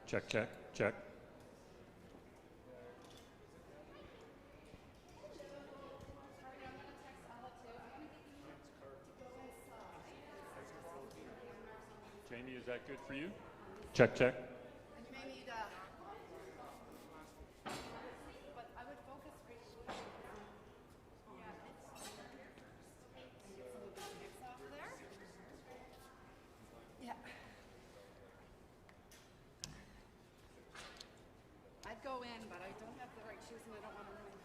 Check, check, check. Jamie, is that good for you? Check, check. And you may need but I would focus right yeah, and get some of the mix off there. Yeah. I'd go in, but I don't have the right shoes and I don't want to ruin.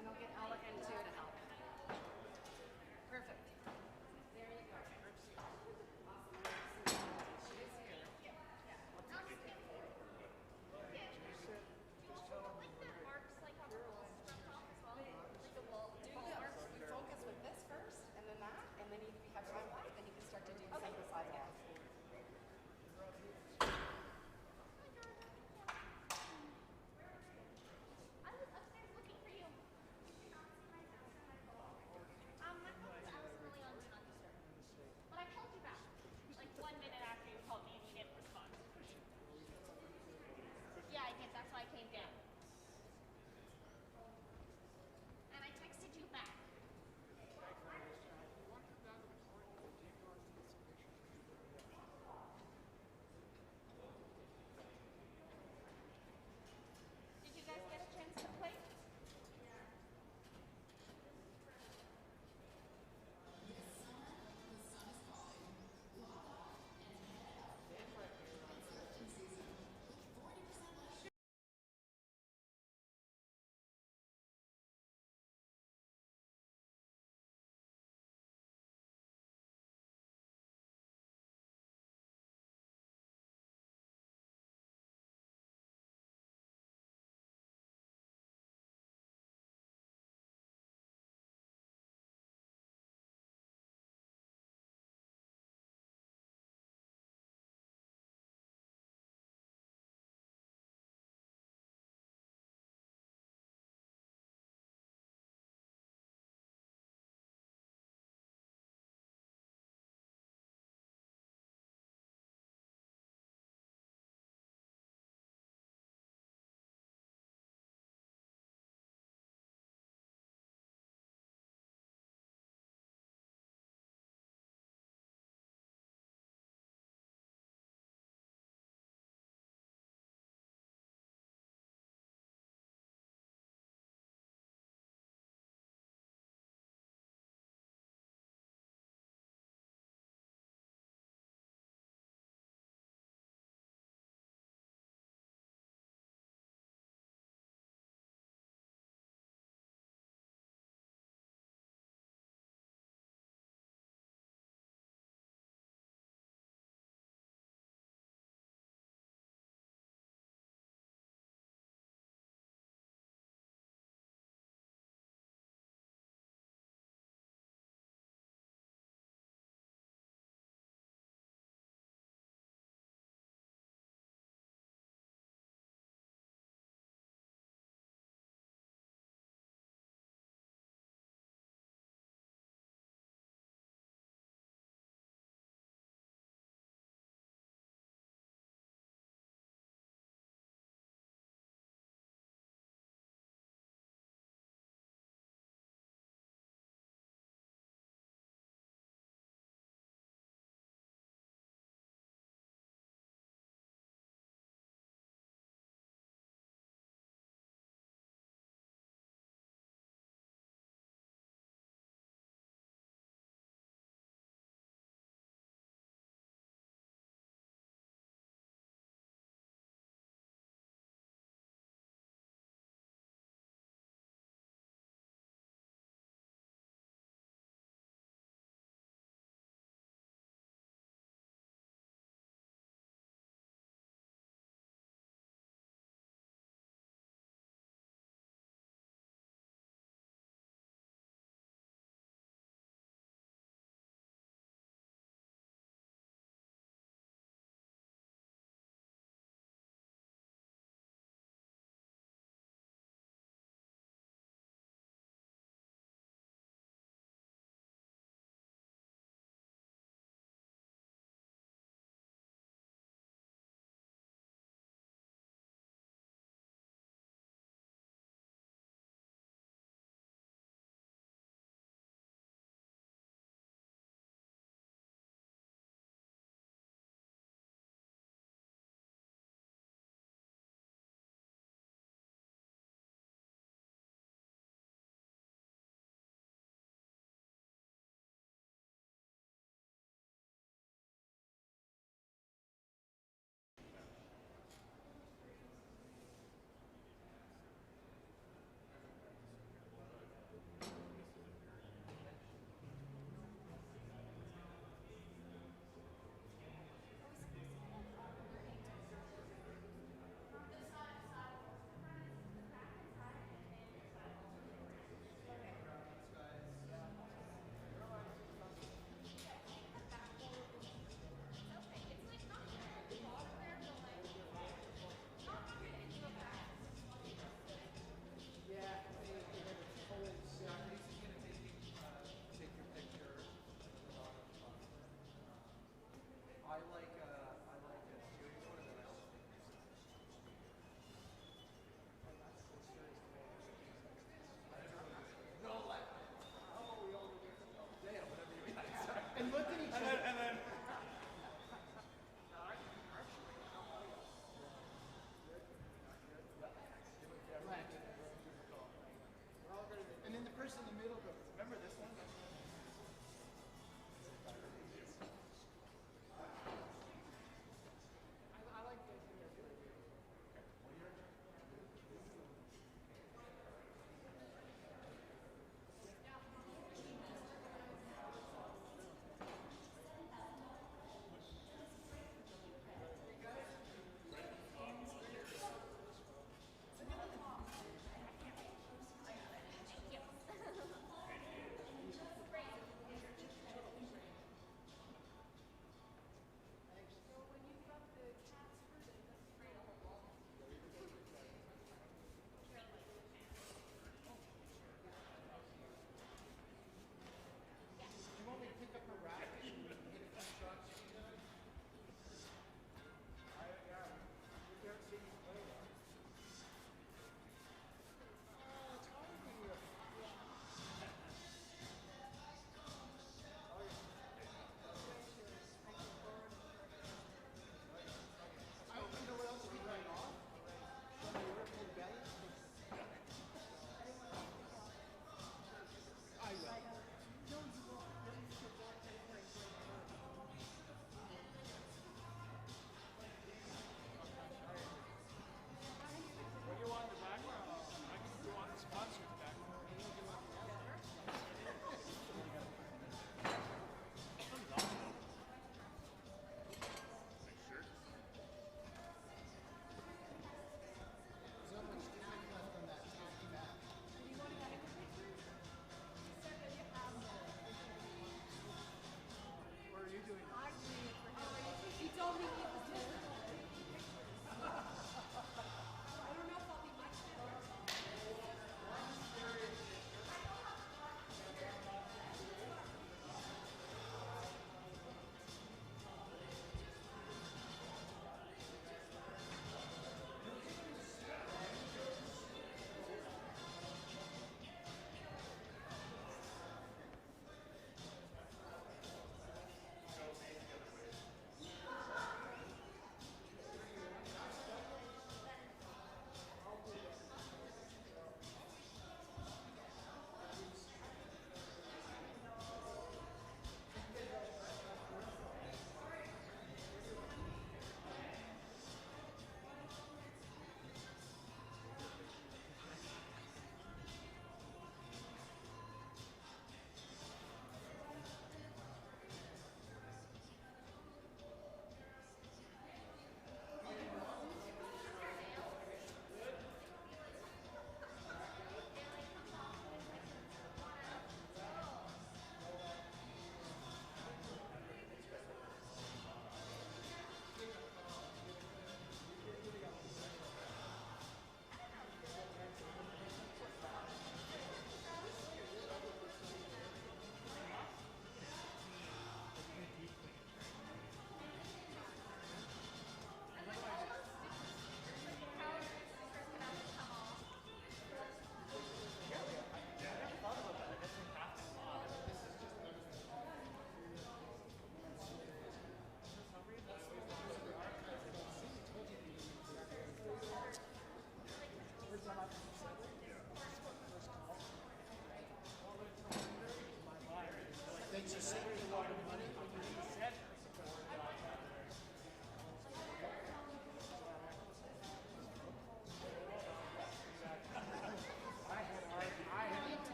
And I'll get Alec in too to help. Perfect. There you go.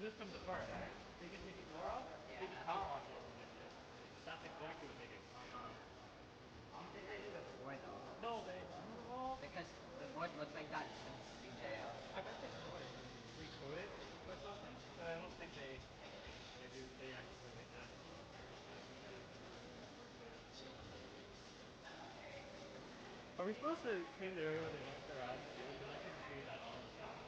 this comes apart. They can take the door off. Yeah. They can count on it. That's exactly what they do. Do you think they do it before though? No, they. Well, Because the wood looks like that since the jail. I bet they could recoat it or something, but I don't think they do. They actually make that. Are we supposed to clean the area where they wipe their ass too? Because I can do that all the time.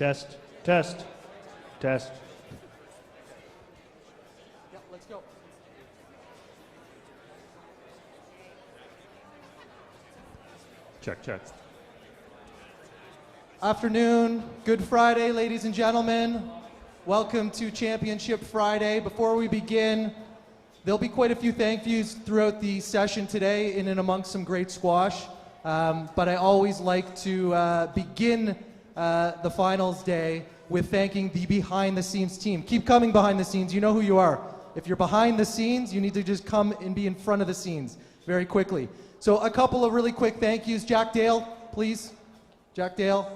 Test, test, test. Yep, let's go. Check, check. Afternoon, Good Friday, ladies and gentlemen. Welcome to Championship Friday. Before we begin, there'll be quite a few thank yous throughout the session today in and amongst some great squash. But I always like to begin the finals day with thanking the behind the scenes team. Keep coming behind the scenes. You know who you are. If you're behind the scenes, you need to just come and be in front of the scenes very quickly. So a couple of really quick thank yous. Jack Dale, please. Jack Dale.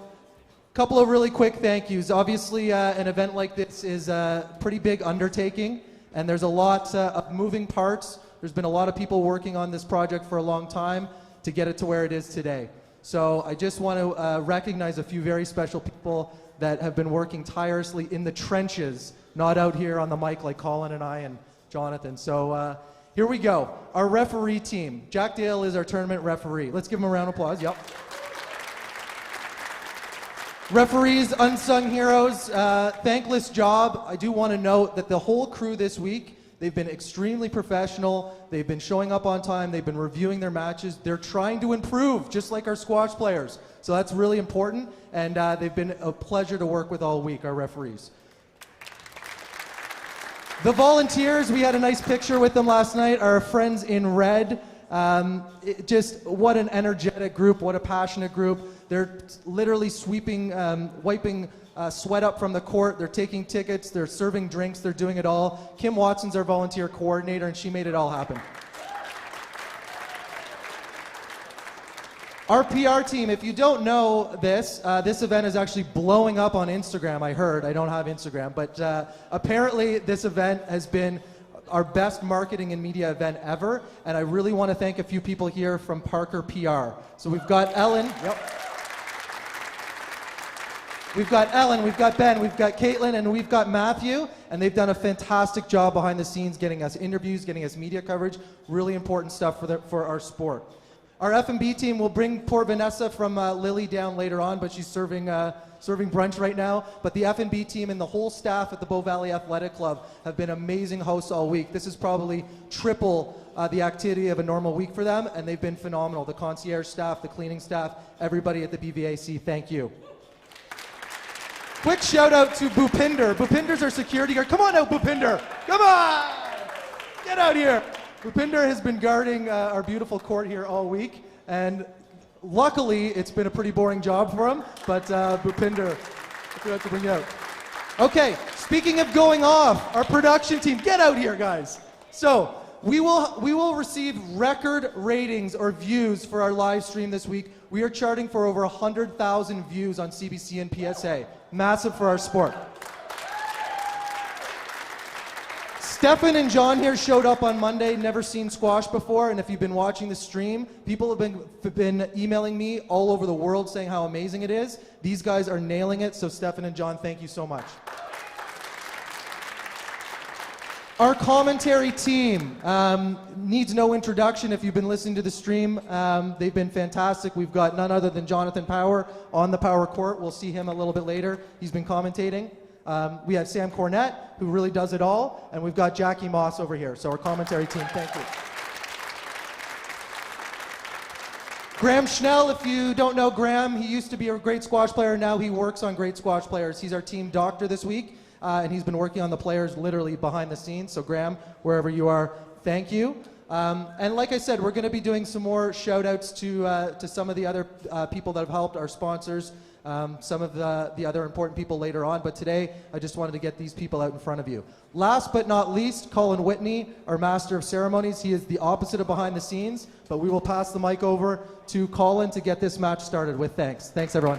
Couple of really quick thank yous. Obviously, an event like this is a pretty big undertaking, and there's a lot of moving parts. There's been a lot of people working on this project for a long time to get it to where it is today. So I just want to recognize a few very special people that have been working tirelessly in the trenches, not out here on the mic like Colin and I and Jonathan. So here we go. Our referee team. Jack Dale is our tournament referee. Let's give him a round of applause. Yep. Referees, unsung heroes, thankless job. I do want to note that the whole crew this week, they've been extremely professional. They've been showing up on time. They've been reviewing their matches. They're trying to improve, just like our squash players. So that's really important, and they've been a pleasure to work with all week, our referees. The volunteers, we had a nice picture with them last night, our friends in red. Just what an energetic group, what a passionate group. They're literally sweeping, wiping sweat up from the court. They're taking tickets, they're serving drinks, they're doing it all. Kim Watson's our volunteer coordinator, and she made it all happen. Our PR team, if you don't know this, this event is actually blowing up on Instagram, I heard. I don't have Instagram, but apparently this event has been our best marketing and media event ever, and I really want to thank a few people here from Parker PR. So we've got Ellen. Yep. We've got Ellen, we've got Ben, we've got Caitlin, and we've got Matthew, and they've done a fantastic job behind the scenes getting us interviews, getting us media coverage, really important stuff for our sport. Our F&B team will bring poor Vanessa from Lily down later on, but she's serving brunch right now. But the F&B team and the whole staff at the Bow Valley Athletic Club have been amazing hosts all week. This is probably triple the activity of a normal week for them, and they've been phenomenal. The concierge staff, the cleaning staff, everybody at the BVAC, thank you. Quick shout out to Bhupinder. Bhupinder's our security guard. Come on out, Bhupinder. Come on! Get out here. Bhupinder has been guarding our beautiful court here all week, and luckily it's been a pretty boring job for him, but Bhupinder, I forgot to bring you out. Okay, speaking of going off, our production team, get out here, guys. So, we will receive record ratings or views for our live stream this week. We are charting for over 100,000 views on CBC and PSA. Massive for our sport. Stefan and John here showed up on Monday, never seen squash before, and if you've been watching the stream, people have been emailing me all over the world saying how amazing it is. These guys are nailing it, so Stefan and John, thank you so much. Our commentary team needs no introduction if you've been listening to the stream. They've been fantastic. We've got none other than Jonathan Power on the Power Court. We'll see him a little bit later. He's been commentating. We have Sam Cornett, who really does it all, and we've got Jackie Moss over here. So our commentary team, thank you. Graham Schnell, if you don't know Graham, he used to be a great squash player. Now he works on great squash players. He's our team doctor this week, and he's been working on the players literally behind the scenes. So Graham, wherever you are, thank you. And like I said, we're going to be doing some more shout-outs to some of the other people that have helped, our sponsors, some of the other important people later on. But today, I just wanted to get these people out in front of you. Last but not least, Colin Whitney, our Master of Ceremonies. He is the opposite of behind the scenes, but we will pass the mic over to Colin to get this match started with thanks. Thanks, everyone.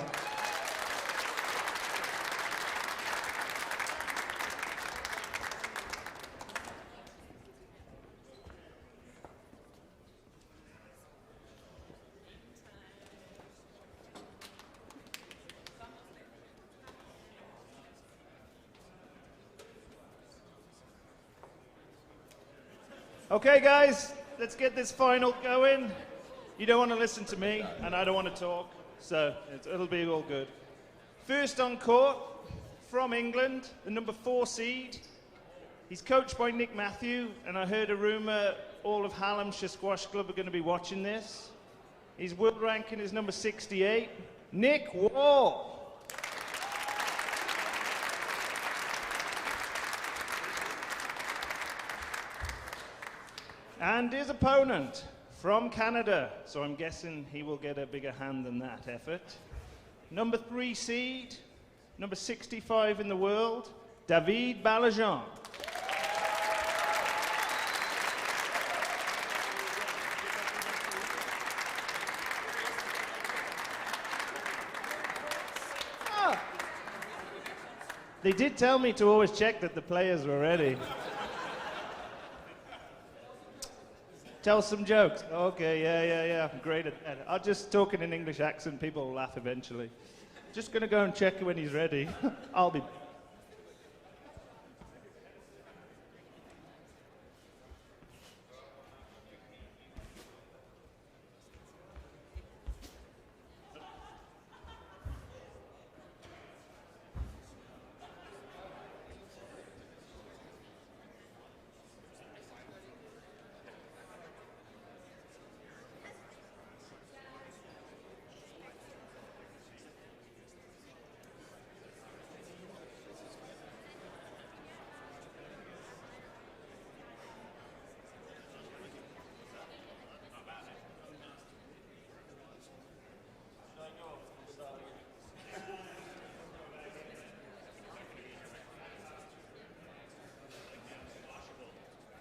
Okay, guys, let's get this final going. You don't want to listen to me, and I don't want to talk, so it'll be all good. First on court, from England, the number 4 seed. He's coached by Nick Matthew, and I heard a rumour all of Hallamshire Squash Club are going to be watching this. His world ranking is number 68. Nick Wall. And his opponent from Canada, so I'm guessing he will get a bigger hand than that effort. Number 3 seed, number 65 in the world, David Baillargeon. They did tell me to always check that the players were ready. Tell some jokes. Okay, yeah. I'm great at that. I'll just talk in an English accent. People will laugh eventually. Just going to go and check when he's ready. I'll be...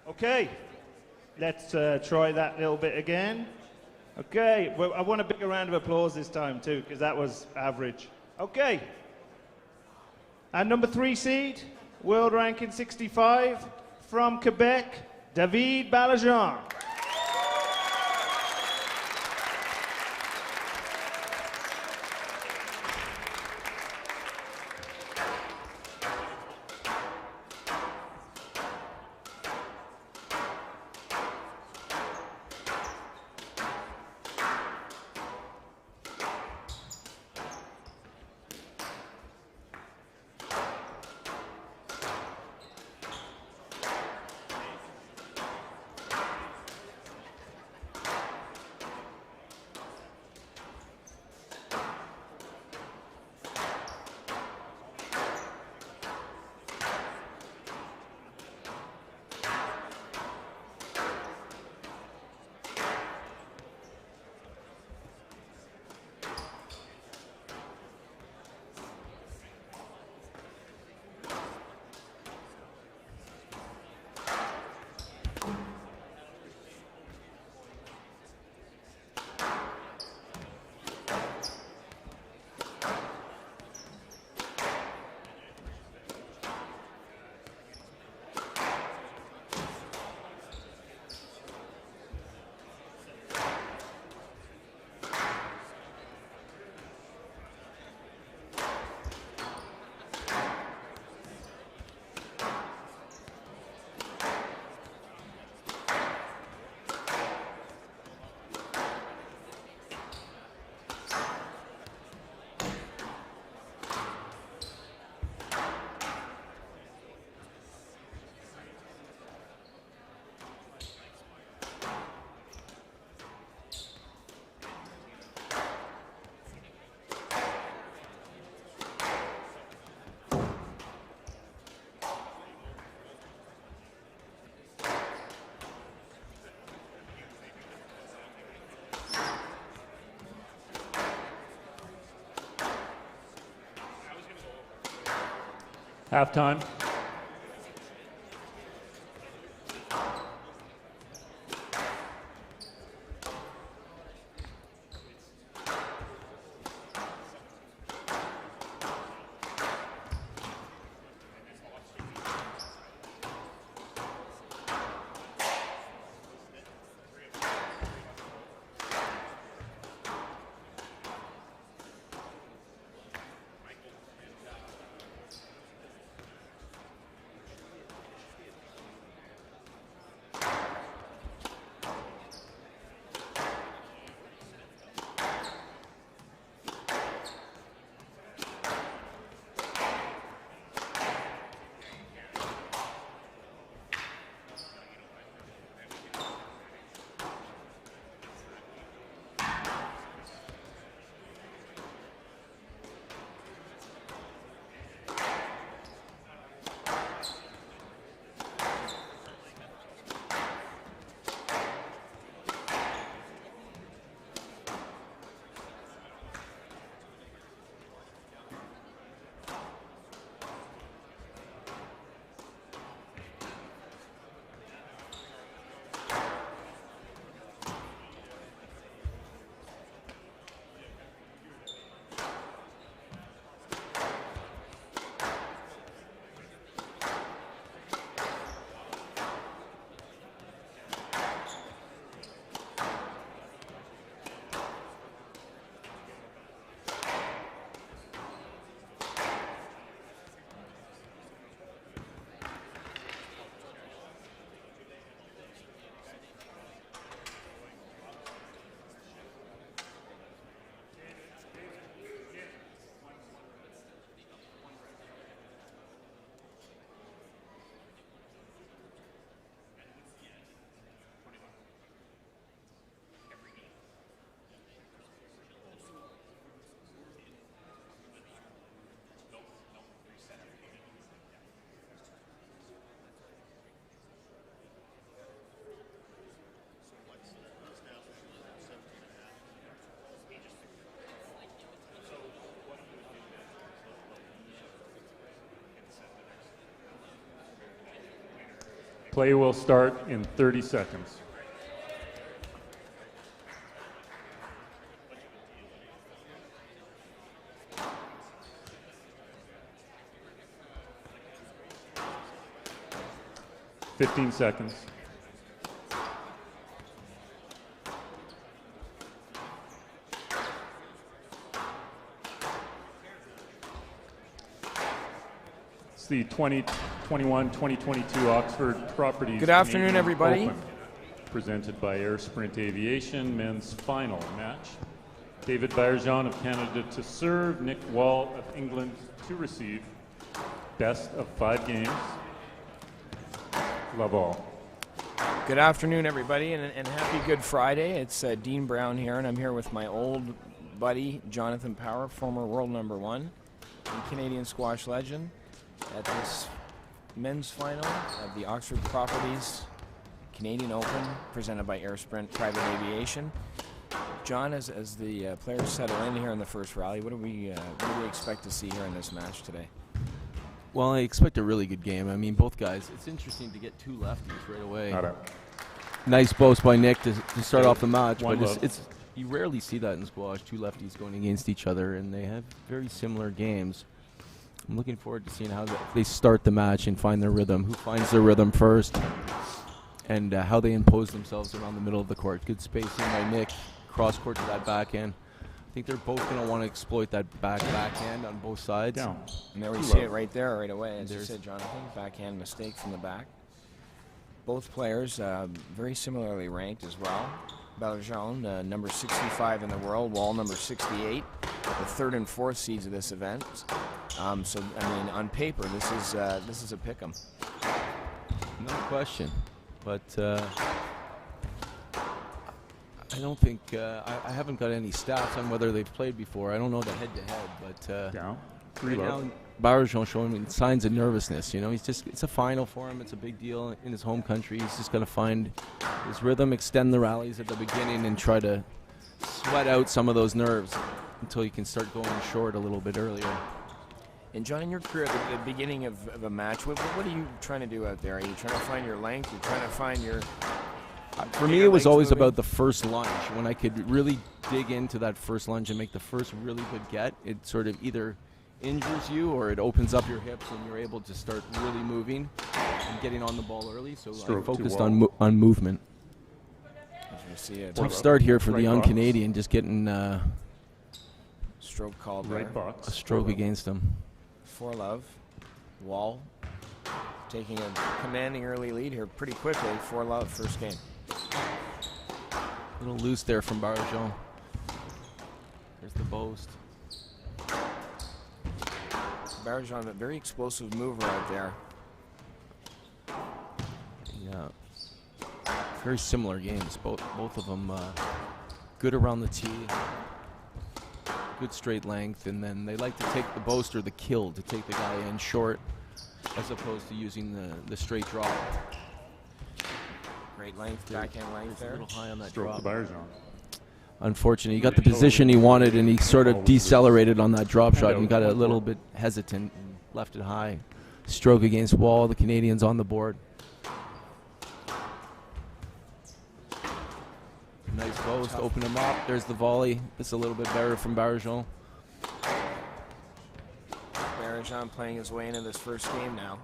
Okay, let's try that little bit again. Okay, well, I want a bigger round of applause this time too, because that was average. Okay, and number 3 seed, world ranking 65, from Quebec, David Baillargeon. Halftime. Play will start in 30 seconds. Fifteen seconds. It's the 2021-2022 Oxford Properties. Good afternoon, Canadian everybody. Open, presented by Air Sprint Aviation, men's final match. David Baillargeon of Canada to serve, Nick Wall of England to receive. Best of 5 games. Love all. Good afternoon, everybody, and happy Good Friday. It's Dean Brown here, and I'm here with my old buddy, Jonathan Power, former world number 1 and Canadian squash legend, at this men's final of the Oxford Properties Canadian Open, presented by Air Sprint Private Aviation. John, as the players settle in here in the first rally, what do we expect to see here in this match today? Well, I expect a really good game. I mean, both guys. It's interesting to get 2 lefties right away. Nice boast by Nick to start off the match, but it's you rarely see that in squash. 2 lefties going against each other, and they have very similar games. I'm looking forward to seeing how they start the match and find their rhythm. Who finds their rhythm first, and how they impose themselves around the middle of the court. Good spacing by Nick, cross court to that backhand. I think they're both going to want to exploit that backhand on both sides. Down. And there we see it right there, right away. As you said, Jonathan, backhand mistake from the back. Both players very similarly ranked as well. Baillargeon, number 65 in the world, Wall, number 68, the 3rd and 4th seeds of this event. So, I mean, on paper, this is a pick'em. No question, but I don't think I haven't got any stats on whether they've played before. I don't know the head-to-head, but Down. right now Baillargeon showing me signs of nervousness. You know, it's a final for him. It's a big deal in his home country. He's just got to find his rhythm, extend the rallies at the beginning, and try to sweat out some of those nerves until he can start going short a little bit earlier. And John, in your career, at the beginning of a match, what are you trying to do out there? Are you trying to find your length? You're trying to find your... For me, it was always about the first lunge. When I could really dig into that first lunge and make the first really good get, it sort of either injures you or it opens up your hips and you're able to start really moving and getting on the ball early. So I focused on movement. Tough start here for the young Canadian, just getting stroke called right there. box. A stroke against him. For love. Wall taking a commanding early lead here pretty quickly. For love, first game. A little loose there from Baillargeon. There's the boast. Baillargeon, a very explosive mover out there. Yeah. Very similar games. Both of them good around the tee. Good straight length, and then they like to take the boast or the kill to take the guy in short, as opposed to using the straight drop. Great length, backhand length there. A little high on that Stroke drop. to Baillargeon. Unfortunately, he got the position he wanted, and he sort of decelerated on that drop shot and got a little bit hesitant and left it high. Stroke against Wall. The Canadians on the board. Nice post, open him up. There's the volley. It's a little bit better from Baillargeon. Baillargeon playing his way into this first game now.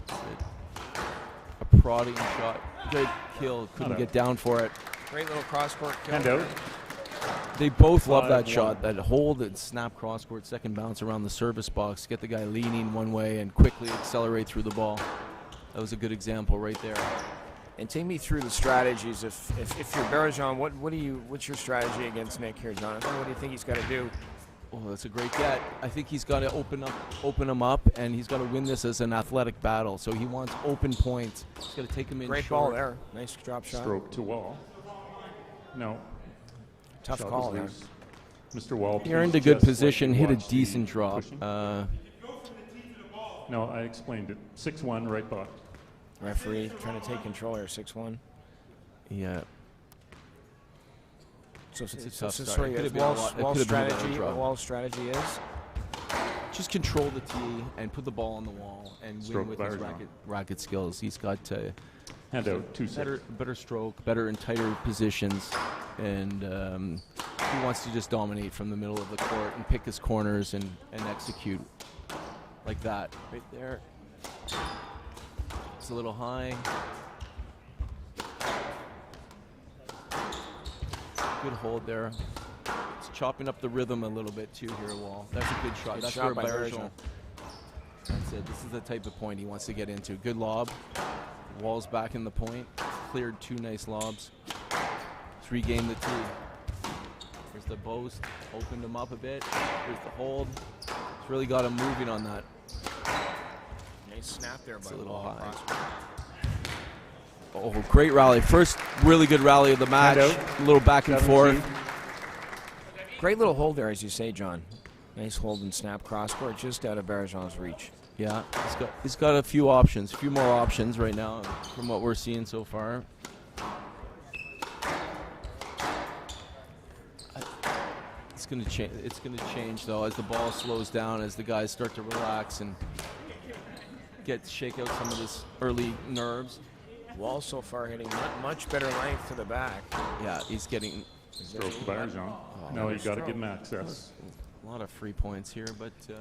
A prodding shot. Good kill. Couldn't get down for it. Great little cross-court kill. Hand out. They both love that shot, that hold and snap cross-court, second bounce around the service box, get the guy leaning one way and quickly accelerate through the ball. That was a good example right there. And take me through the strategies. If you're Baillargeon, what's your strategy against Nick here, Jonathan? What do you think he's got to do? Oh, that's a great get. I think he's got to open him up, and he's got to win this as an athletic battle. So he wants open points. He's got to take him in Great short. ball there. Nice drop shot. Stroke to Wall. No. Tough Shot call was there. loose. Mr. Wall. You're in please a good just position, like hit a watch the decent drop. pushing. No, I explained it. 6-1, right box. Referee trying to take control here, 6-1. Yeah. So It's a tough start. sorry, It could've been a lot- it Wall's could've been a better strategy. drop. Wall's strategy is Just control the tee and put the ball on the wall and Stroke win with his Baillargeon. racket skills. He's got Hand out 2-6. Better stroke, better and tighter positions, and he wants to just dominate from the middle of the court and pick his corners and execute like that right there. It's a little high. Good hold there. It's chopping up the rhythm a little bit too here, Wall. That's a good shot. Good That's shot where by Baillargeon. That's it. This is the type of point he wants to get into. Good lob. Wall's back in the point. Cleared 2 nice lobs. Let's regain the tee. There's the boast. Opened him up a bit. Here's the hold. It's really got him moving on that. Nice snap there by a little Wall. high. Oh, great rally. First really good rally of the match. A little back and forth. Great little hold there, as you say, John. Nice hold and snap cross court just out of Baillargeon's reach. Yeah, he's got a few options, a few more options right now from what we're seeing so far. It's going to change. It's going to change though as the ball slows down, as the guys start to relax and shake out some of this early nerves. Wall so far hitting much better length to the back. Yeah, he's getting stroke to Baillargeon. No, you got to give him access. A lot of free points here, but I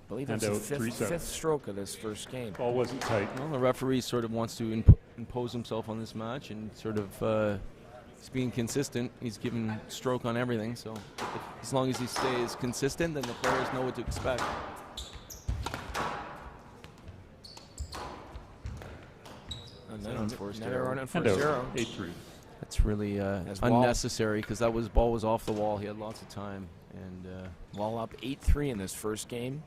believe that's the fifth stroke of this first game. Ball wasn't tight. Well, the referee sort of wants to impose himself on this match, and sort of he's being consistent. He's giving stroke on everything, so as long as he stays consistent, then the players know what to expect. Another run in for Hand out 0. 8-3. That's really unnecessary because that ball was off the wall. He had lots of time, and Wall up 8-3 in this first game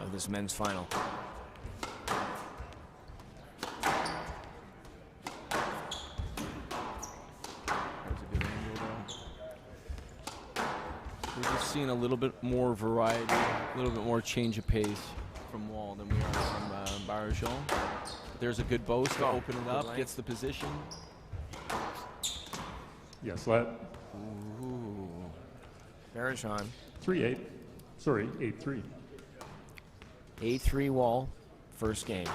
of this men's final. there's a good angle there. We're just seeing a little bit more variety, a little bit more change of pace from Wall than we are from Baillargeon. There's a good boast to open it up, gets the position. Yes, let. Ooh. Baillargeon. 3-8. Sorry, 8-3. 8-3 Wall, first game.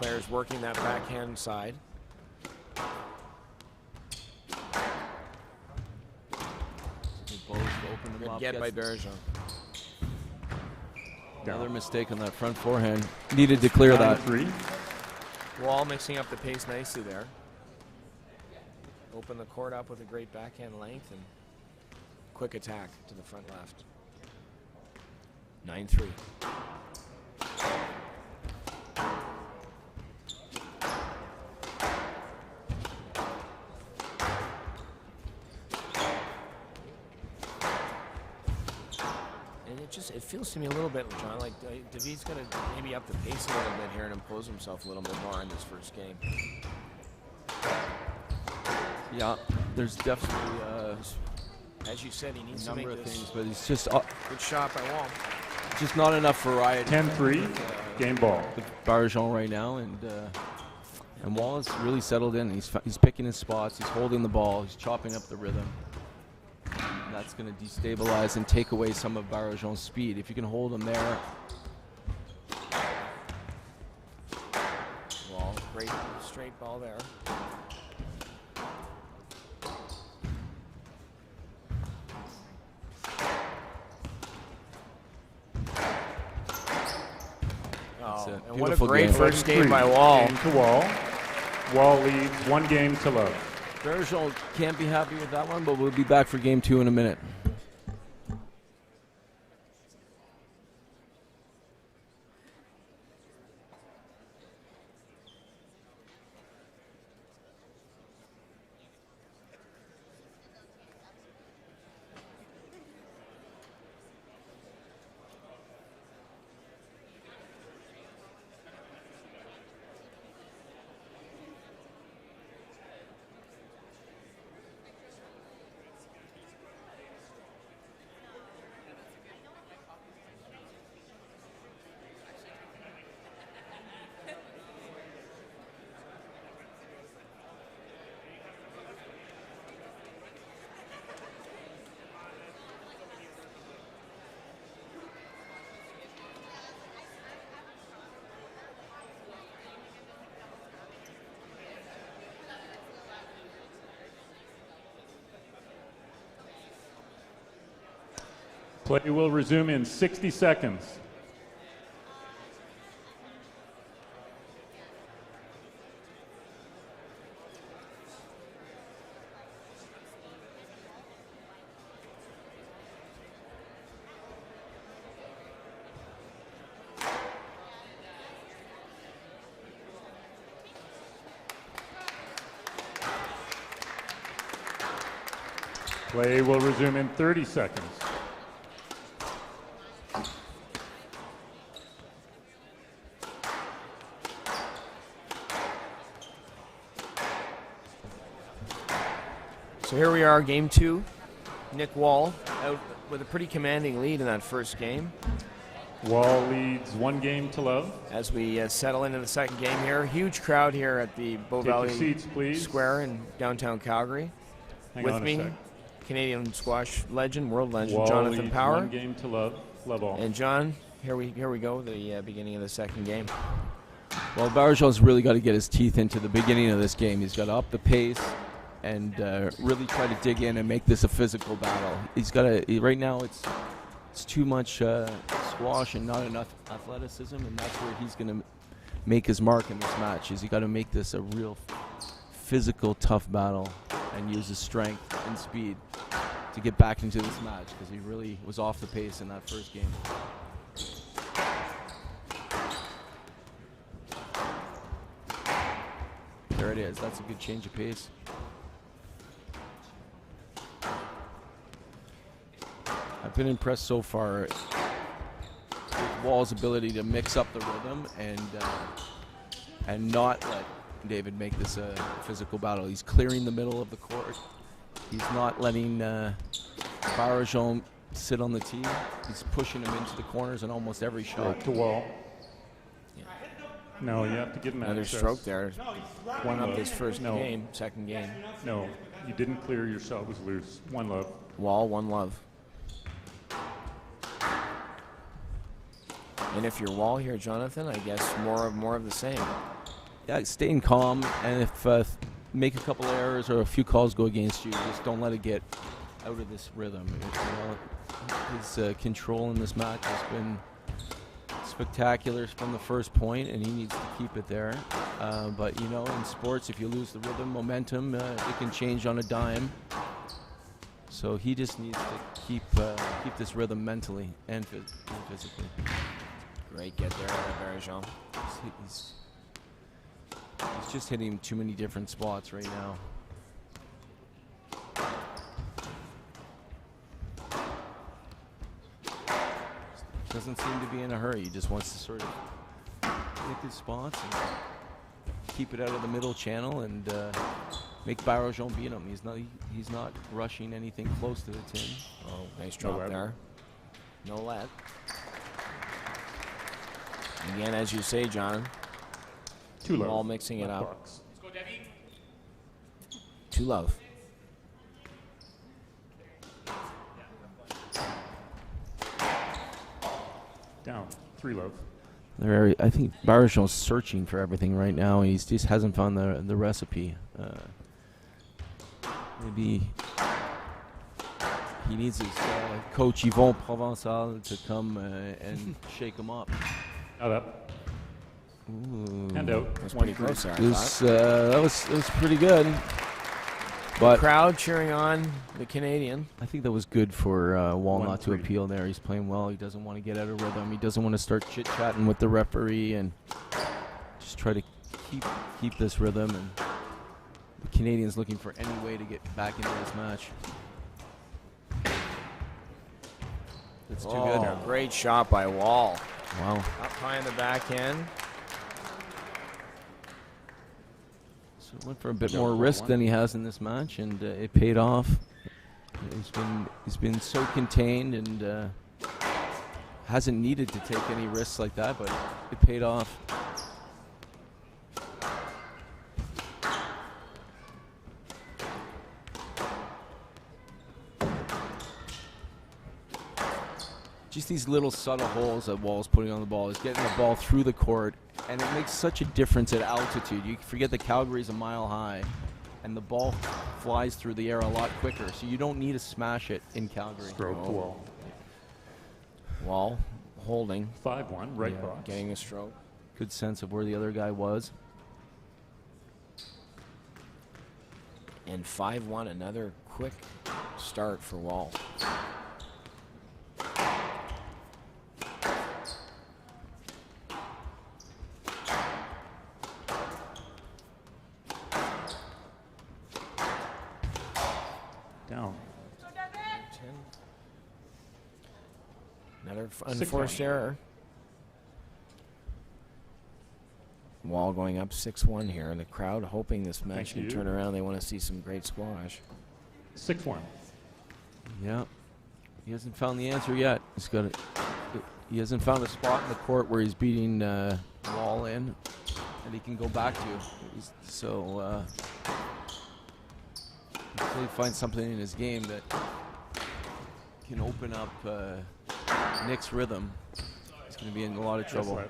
Players working that backhand side. Good get by Baillargeon. Another mistake on that front forehand. Needed to clear that. 3. Wall mixing up the pace nicely there. Open the court up with a great backhand length and quick attack to the front left. 9-3. It feels to me a little bit, John, like David's going to maybe up the pace a little bit here and impose himself a little bit more in this first game. Yeah, there's definitely as you said, he needs a to make number of this things, but it's just good shot by Wall. just not enough variety. 10-3, game ball. With Baillargeon right now, and Wall is really settled in. He's picking his spots. He's holding the ball. He's chopping up the rhythm. And that's going to destabilize and take away some of Baillargeon's speed. If you can hold him there. Wall, great straight ball there. Oh, and what a great first game by Wall. Game to Wall. Wall leads 1 game to love. Baillargeon can't be happy with that one, but we'll be back for game 2 in a minute. Play will resume in 60 seconds. Play will resume in 30 seconds. So here we are, game 2. Nick Wall out with a pretty commanding lead in that first game. Wall leads 1-0. As we settle into the second game here, huge crowd here at the Bow Valley seats, please. Square in downtown Calgary. Hang with on a me, sec. Canadian squash legend, world legend, Wall Jonathan leads Power. 1-0. Love all. And John, here we go, the beginning of the second game. Well, Baillargeon's really got to get his teeth into the beginning of this game. He's got to up the pace and really try to dig in and make this a physical battle. He's got to. Right now, it's too much squash and not enough athleticism, and that's where he's going to make his mark in this match. Is he got to make this a real physical, tough battle and use his strength and speed to get back into this match, because he really was off the pace in that first game. There it is. That's a good change of pace. I've been impressed so far with Wall's ability to mix up the rhythm and not let David make this a physical battle. He's clearing the middle of the court. He's not letting Baillargeon sit on the tee. He's pushing him into the corners in almost every shot. To Wall. Yeah. No, you have to give him another access. stroke there. One up this first game, second game. No, you didn't clear. Your shot was loose. 1-love. Wall, 1-love. And if you're Wall here, Jonathan, I guess more of the same. Yeah, staying calm, and if make a couple errors or a few calls go against you, just don't let it get out of this rhythm. His control in this match has been spectacular from the first point, and he needs to keep it there. But you know, in sports, if you lose the rhythm, momentum, it can change on a dime. So he just needs to keep this rhythm mentally and physically. Great get there by Baillargeon. He's just hitting too many different spots right now. Doesn't seem to be in a hurry. He just wants to sort of hit his spots and keep it out of the middle channel and make Baillargeon beat him. He's not rushing anything close to the tin. Oh, nice drop there. No let. Again, as you say, John. 2-love. All mixing it up. Box. Let's go, Debbie. 2-love. Down. 3-love. I think Baillargeon's searching for everything right now. He just hasn't found the recipe. Maybe he needs his coach Yvon Provençal to come and shake him up. Not up. Ooh. Hand out. That's pretty close there, That was pretty good. But the crowd cheering on the Canadian. I think that was good for Wall not to appeal there. He's playing well. He doesn't want to get out of rhythm. He doesn't want to start chit-chatting with the referee and just try to keep this rhythm. And the Canadian's looking for any way to get back into this match. That's too good. Great shot by Wall. Wow. Up high in the backhand. So went for a bit more risk than he has in this match, and it paid off. He's been so contained and hasn't needed to take any risks like that, but it paid off. Just these little subtle holes that Wall's putting on the ball. He's getting the ball through the court, and it makes such a difference at altitude. You forget that Calgary's a mile high, and the ball flies through the air a lot quicker, so you don't need to smash it in Calgary. Stroke to Wall. Wall holding. 5-1, right box. Getting a stroke. Good sense of where the other guy was. And 5-1, another quick start for Wall. Down. Another unforced error. Wall going up 6-1 here, and the crowd hoping this match can turn around. They want to see some great squash. 6-1. Yeah. He hasn't found the answer yet. He hasn't found a spot in the court where he's beating Wall in and he can go back to. So hopefully find something in his game that can open up Nick's rhythm. He's going to be in a lot of trouble.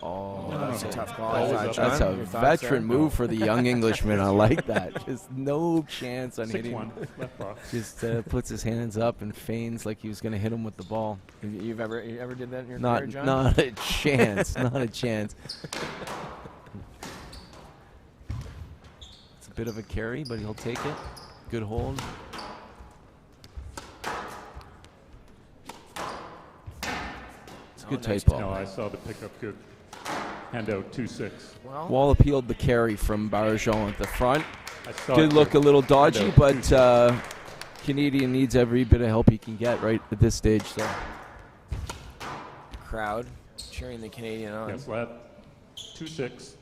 Oh, that's a tough call. That's a veteran move for the young Englishman. I like that. Just no chance on hitting. 6-1, left box. Just puts his hands up and feigns like he was going to hit him with the ball. You ever did that in your career, John? Not a chance. Not a chance. It's a bit of a carry, but he'll take it. Good hold. It's a good tight ball. No, I saw the pickup good. Hand out 2-6. Well, Wall appealed the carry from Baillargeon at the front. Did look a little dodgy, but Canadian needs every bit of help he can get right at this stage. So, crowd cheering the Canadian on. Yes, lad. 2-6.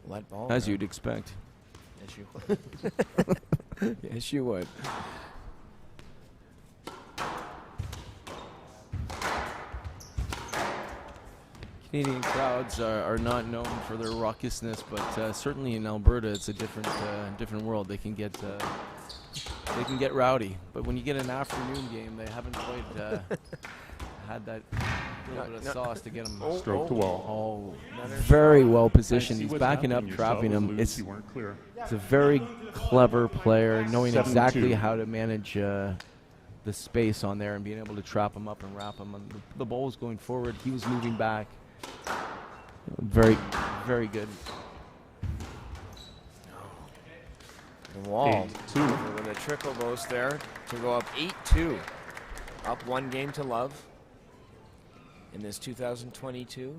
Let ball. As you'd expect. Yes, you would. Yes, you would. Canadian crowds are not known for their raucousness, but certainly in Alberta, it's a different world. They can get rowdy, but when you get an afternoon game, they haven't quite had that little bit of sauce to get them. Stroke to Wall. Oh, very well positioned. He's backing up, trapping him. It's a very clever player, knowing exactly how to manage the space on there and being able to trap him up and wrap him. And the ball was going forward. He was moving back. Very, very good. The Wall with a triple boast there to go up 8-2. Up 1 game to love in this 2022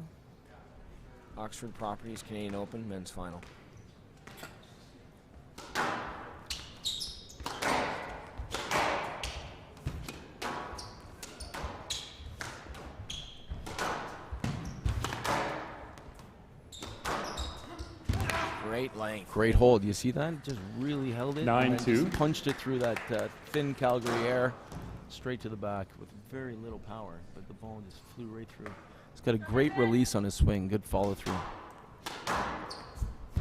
Oxford Properties Canadian Open Men's Final. Great length. Great hold. You see that? Just really held it. 9-2. Punched it through that thin Calgary air, straight to the back with very little power, but the ball just flew right through. He's got a great release on his swing. Good follow through.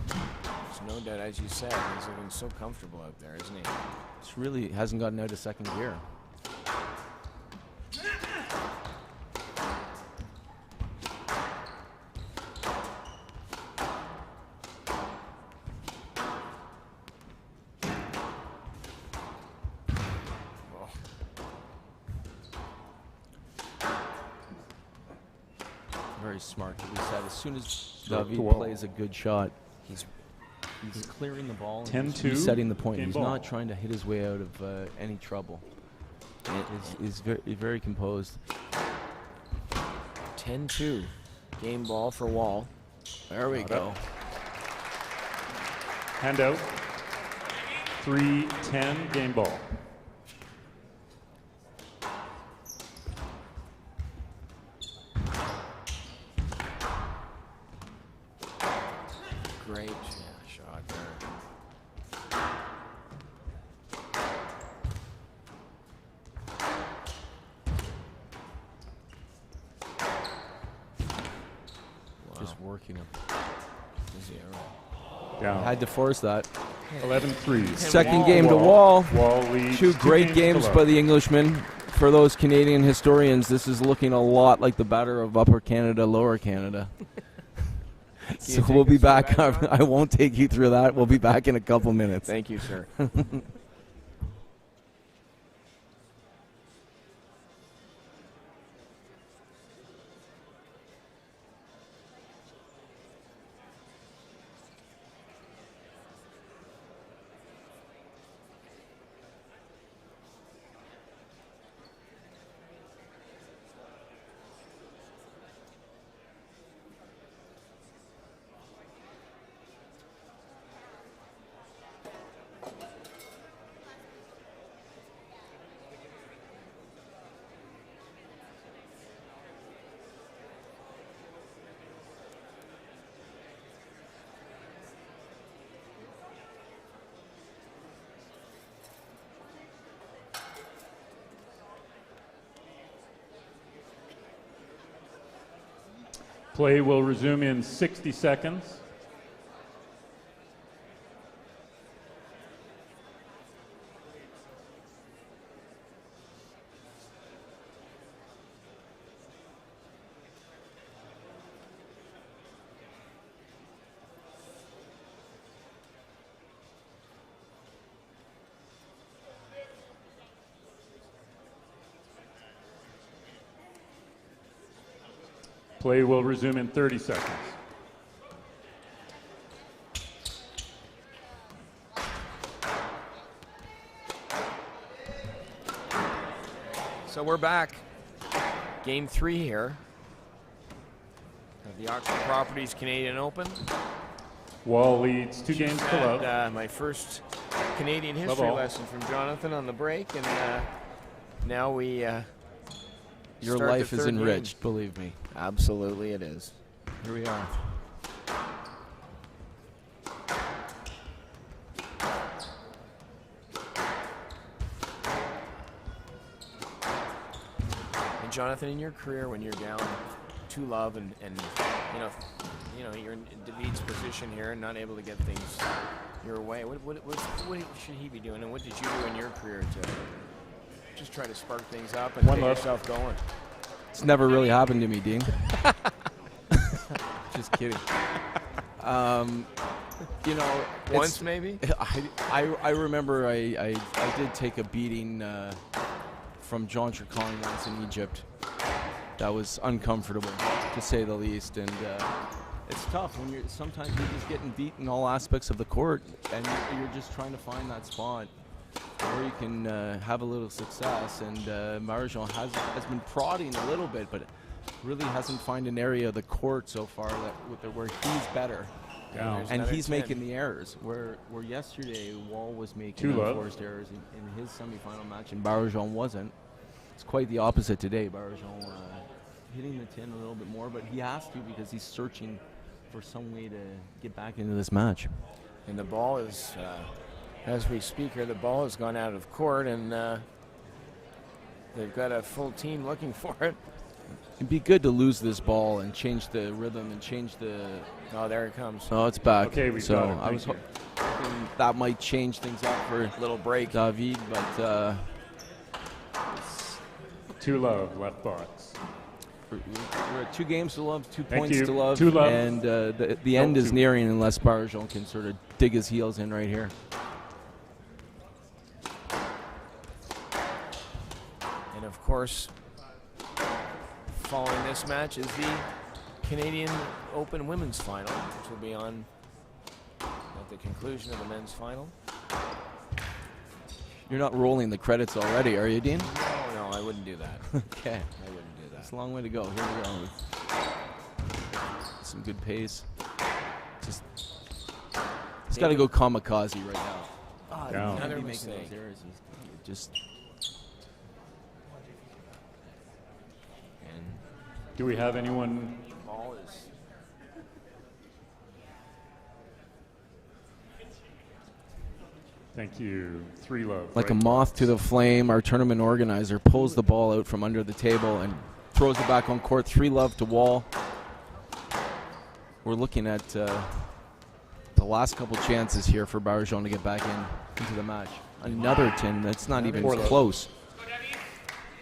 There's no doubt, as you said, he's looking so comfortable out there, isn't he? It's really hasn't gotten out of second gear. Very smart. We said as soon as David plays a good shot, he's clearing the ball. 10-2. Setting the point. He's ball. not trying to hit his way out of any trouble. He's very composed. 10-2. Game ball for Wall. There we go. Hand out. 3-10. Game ball. Great shot there. Just working him. Down. Had to force that. 11-3. Second game to Wall. Wall leads 2 great games by the Englishman. For those Canadian historians, this is looking a lot like the batter of Upper Canada, Lower Canada. So we'll be back. I won't take you through that. We'll be back in a couple minutes. Thank you, sir. Play will resume in 60 seconds. Play will resume in 30 seconds. So we're back. Game 3 here of the Oxford Properties Canadian Open. Wall leads 2 games to love. My first Canadian history lesson from Jonathan on the break, and now we your life is enriched, believe me. Absolutely it is. Here we are. And Jonathan, in your career, when you're down 2-love and you know you're in David's position here and not able to get things your way, what should he be doing, and what did you do in your career to just try to spark things up and get yourself going? It's never really happened to me, Dean. Just kidding. You know, once maybe. I remember I did take a beating from John Tricon once in Egypt. That was uncomfortable, to say the least, and it's tough when sometimes you're just getting beat in all aspects of the court, and you're just trying to find that spot where you can have a little success. And Baillargeon has been prodding a little bit, but really hasn't found an area of the court so far where he's better. And he's making the errors. Where yesterday Wall was making unforced errors in his semifinal match, and Baillargeon wasn't. It's quite the opposite today. Baillargeon hitting the tin a little bit more, but he has to because he's searching for some way to get back into this match. And the ball is, as we speak here, the ball has gone out of court, and they've got a full team looking for it. It'd be good to lose this ball and change the rhythm and change the... Oh, there it comes. Oh, it's back. Okay, we got it. I was hoping that might change things up for a little break, David, but 2-love, left box. We're at 2 games to love, 2 points to love, 2 love. And the end is nearing unless Baillargeon can sort of dig his heels in right here. And of course, following this match is the Canadian Open Women's Final, which will be on at the conclusion of the men's final. You're not rolling the credits already, are you, Dean? No, I wouldn't do that. Okay. I wouldn't do that. It's a long way to go. Here we go. Some good pace. He's got to go kamikaze right now. Down. Another Making mistake. those errors. He's just... Do we have anyone? Ball is. Thank you. 3-love. Like a moth to the flame, our tournament organizer pulls the ball out from under the table and throws it back on court. 3-love to Wall. We're looking at the last couple chances here for Baillargeon to get back into the match. Another tin that's not even close.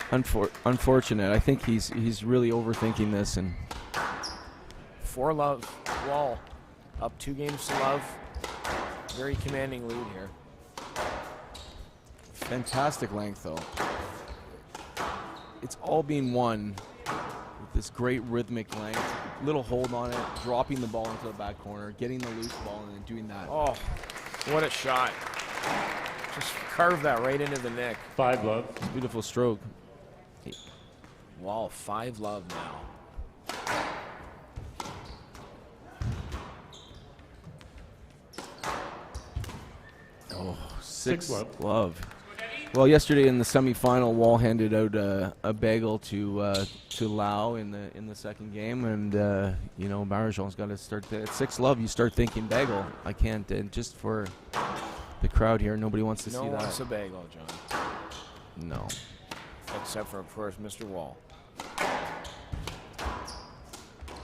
Unfortunate. I think he's really overthinking this. And 4-love, Wall up 2 games to love. Very commanding lead here. Fantastic length, though. It's all being won with this great rhythmic length. Little hold on it, dropping the ball into the back corner, getting the loose ball, and then doing that. Oh, what a shot. Just carved that right into the neck. 5-love. Beautiful stroke. Wall, 5-love now. Oh, 6-love. love. Well, yesterday in the semifinal, Wall handed out a bagel to Lau in the second game, and you know, Baillargeon's got to start at 6-love. You start thinking bagel. I can't, and just for the crowd here, nobody wants to see that. No one wants a bagel, John. No. Except for, of course, Mr. Wall.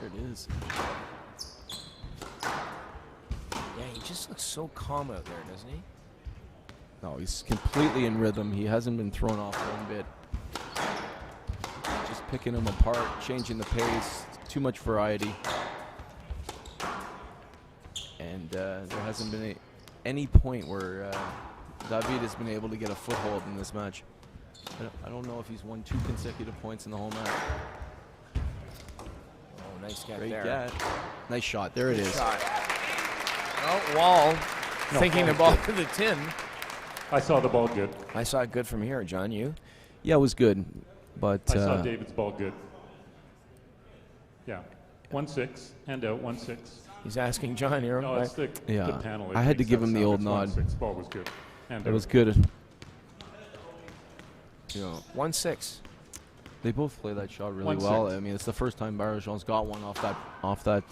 There it is. Yeah, he just looks so calm out there, doesn't he? No, he's completely in rhythm. He hasn't been thrown off one bit. Just picking him apart, changing the pace. Too much variety. And there hasn't been any point where David has been able to get a foothold in this match. I don't know if he's won 2 consecutive points in the whole match. Oh, nice get Great there. get. Nice shot. There it is. Shot. Oh, Wall thinking the ball to the tin. I saw the ball good. I saw it good from here, John. You? Yeah, it was good. But I saw David's ball good. Yeah. 1-6. Hand out 1-6. He's asking John here. No, it's the yeah, panel. I had to give him the old nod. 1-6. Ball was good. Hand It out. was good. Yeah. 1-6. They both play that shot really well. I mean, it's the first time Baillargeon's got one off that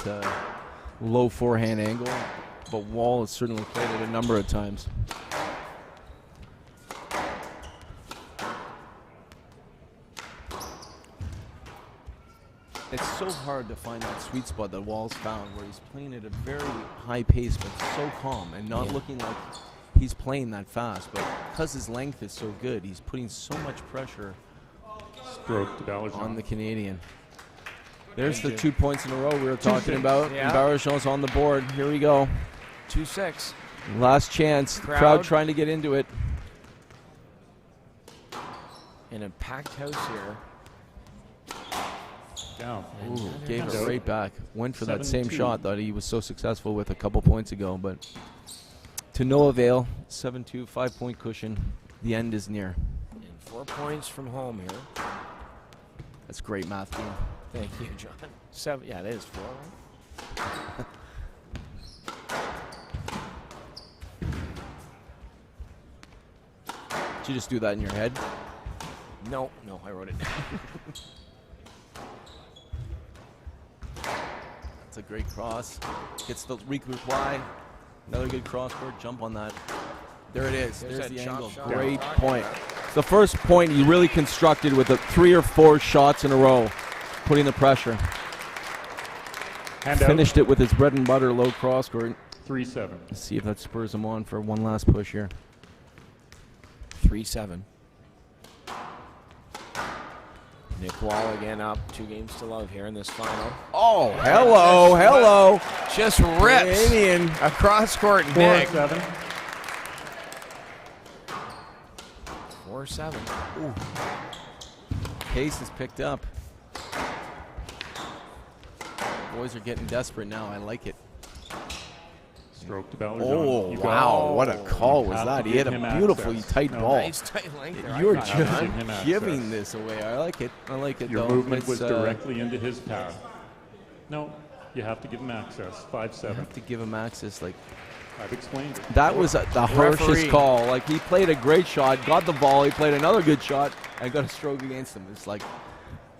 low forehand angle. But Wall has certainly played it a number of times. It's so hard to find that sweet spot that Wall's found where he's playing at a very high pace but so calm and not looking like he's playing that fast. But because his length is so good, he's putting so much pressure on the Canadian. There's the 2 points in a row we were talking about. Yeah. And Baillargeon's on the board. Here we go. 2-6. Last chance. Crowd trying to get into it. In a packed house here. Down. Ooh, gave it right back. Went for that same 7-2. shot that he was so successful with a couple points ago, but to no avail. 7-2, 5-point cushion. The end is near. And 4 points from home here. That's great math, team. Thank you, John. 7. Yeah, it is 4. Right? Did you just do that in your head? No, I wrote it down. That's a great cross. Gets the reply. Another good cross court. Jump on that. There it is. There's the angle. Great point. The first point he really constructed with 3 or 4 shots in a row, putting the pressure. Finished it with his bread and butter low cross court. 3-7. Let's see if that spurs him on for one last push here. 3-7. Nick Wall again up. 2 games to love here in this final. Oh, hello. Just rips Canadian across court. Nick. 4-7. 4-7. Ooh. Pace is picked up. Boys are getting desperate now. I like it. Stroke to Baillargeon. Oh, wow. What a call was that. He hit a beautifully tight ball. Nice tight length there. You're just giving this away. I like it. Your movement was directly into his path. No, you have to give him access. 5-7. You have to give him access. Like, I've explained it. that was the harshest call. Like, he played a great shot, got the ball, he played another good shot, and got a stroke against him. It's like,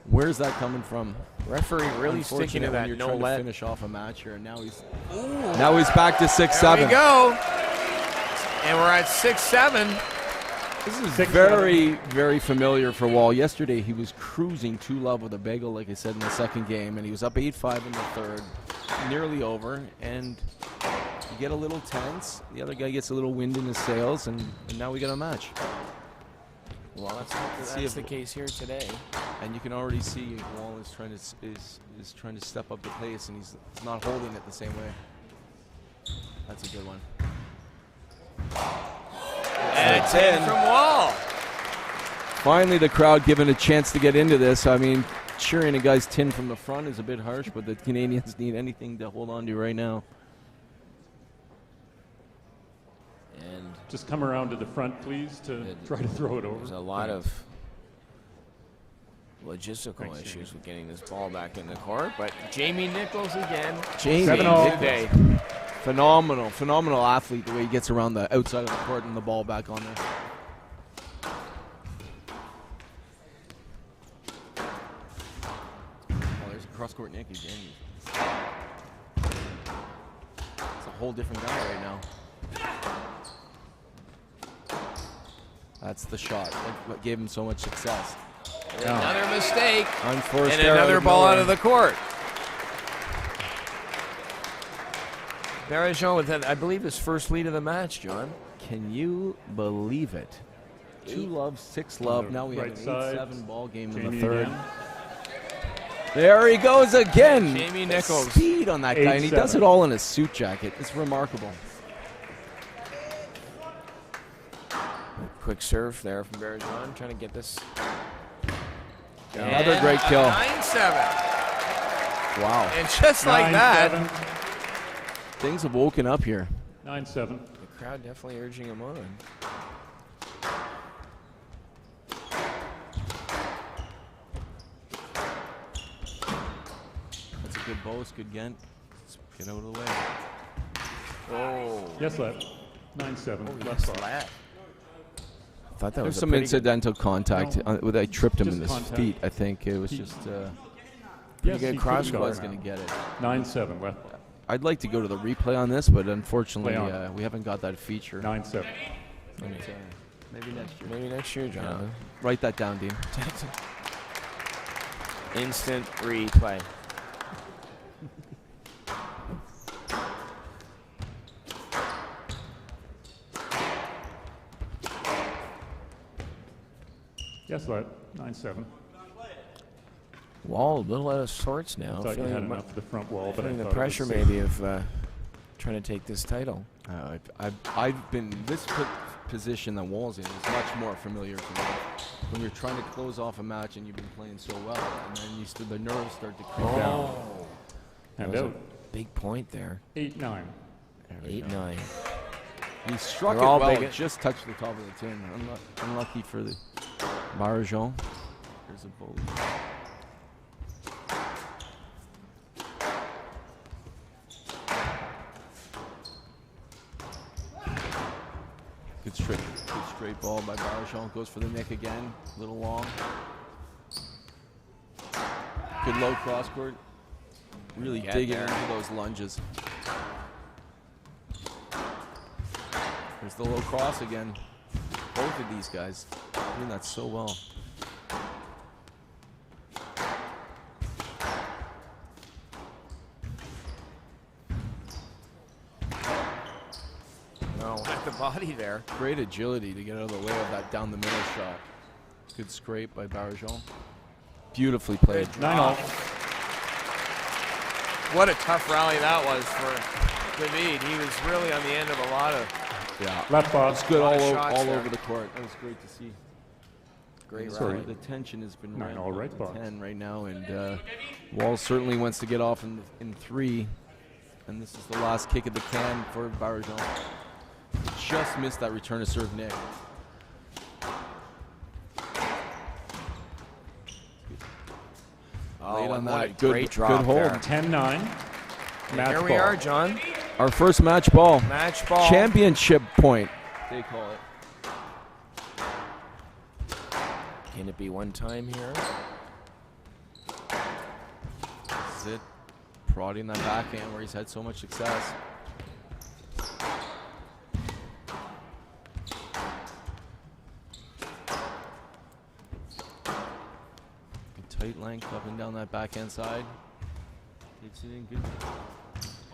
where's that coming from? Referee really sticking to that you're no trying let. To finish off a match here, and now he's back to 6-7. There we go. And we're at 6-7. This is very, very familiar for Wall. Yesterday, he was cruising 2-love with a bagel, like I said, in the second game, and he was up 8-5 in the third, nearly over, and you get a little tense. The other guy gets a little wind in his sails, and now we got a match. Well, that's the case here today. And you can already see Wall is trying to step up the pace, and he's not holding it the same way. That's a good one. And a 10 from Wall. Finally, the crowd given a chance to get into this. I mean, cheering a guy's tin from the front is a bit harsh, but the Canadians need anything to hold on to right now. And just come around to the front, please, to try to throw it over. There's a lot of logistical issues with getting this ball back in the court, but Jamie Nichols again. Jamie today. Phenomenal athlete, the way he gets around the outside of the court and the ball back on there. Oh, there's a cross-court Nick again. It's a whole different guy right now. That's the shot. What gave him so much success. Another mistake. Unforced and another ball out of the court. Baillargeon with that, I believe, his first lead of the match, John. Can you believe it? 2-love, 6-love. Now we have an Right 8-7 ball game in Jamie the third. again. There he goes again. Jamie Nichols. Speed on that guy, and he does it all in a suit jacket. It's remarkable. Quick serve there from Baillargeon, trying to get this. Another great kill. 9-7. Wow. And just like that, 9-7. Things have woken up here. 9-7. the crowd definitely urging him on. That's a good boast, good gent. Let's get out of the way. Oh. Yes, left. 9-7. Oh, left yes, box. lad. I thought that There's was some pretty good- incidental contact. I tripped him Just in his contact. feet, I think. It was He- just Yes, good he cross could've court. was gone going to around. get it. 9-7. Left box. I'd like to go to the replay on this, but unfortunately, Play on. we haven't got that feature. 9-7. But, maybe next year. Maybe next year, Jonathan. Write that down, Dean. Instant replay. Yes, left. 9-7. Wall, a little out of sorts now. Thought you Feeling had the- enough of the front wall, but I feeling the thought it was pressure safe. maybe of trying to take this title. I've been this position that Wall's in is much more familiar to me. When you're trying to close off a match and you've been playing so well, and then the nerves start to creep down. And That was out. a big point there. 8-9. 8-9. He struck it They're all well, big. it just touched the top of the tin. Unlucky for the Baillargeon. There's a bully. Good straight ball by Baillargeon. Goes for the nick again. A little long. Good low cross court. Really Get digging there. into those lunges. There's the low cross again. Both of these guys doing that so well. No, at the body there. Great agility to get out of the way of that down the middle shot. Good scrape by Baillargeon. Beautifully played. 9-all. What a tough rally that was for David. He was really on the end of a lot of Yeah. Left box. It's good lot all, of shots all there. over the court. That was great to see. great Sorry, rally. the tension has been 9 all right box. 10 right now, and Wall certainly wants to get off in 3. And this is the last kick of the can for Baillargeon. Just missed that return to serve Nick. Oh, Late on and that. what a Good- great drop good hold. there. 10-9. Match Here we ball. are, John. Our first match ball. Match ball. Championship point, they call it. Can it be one time here? This is it. Prodding that backhand where he's had so much success. Good tight length up and down that backhand side. Takes it in good.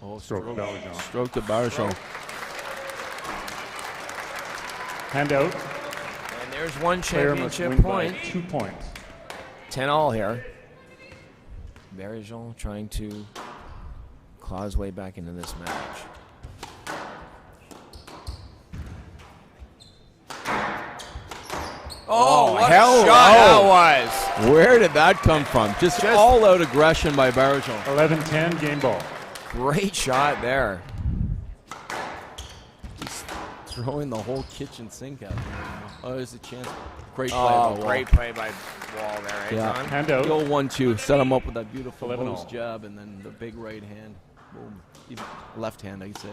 Oh, Stroke to Baillargeon. Stroke to Baillargeon. Hand out. And there's one Player must championship win point. by 2 points. 10-all here. Baillargeon trying to claw his way back into this match. Oh, what hell a shot that no. was. Where did that come from? Just all-out aggression by Baillargeon. 11-10 game ball. Great shot there. He's throwing the whole kitchen sink at him right now. Oh, there's a chance. Great play. Oh, by Wall. great play by Wall there, eh, Yeah. John? Hand out. The old 1-2. Set him up with that beautiful 11 post all. jab and then the big right hand. Boom. Even left hand, I'd say.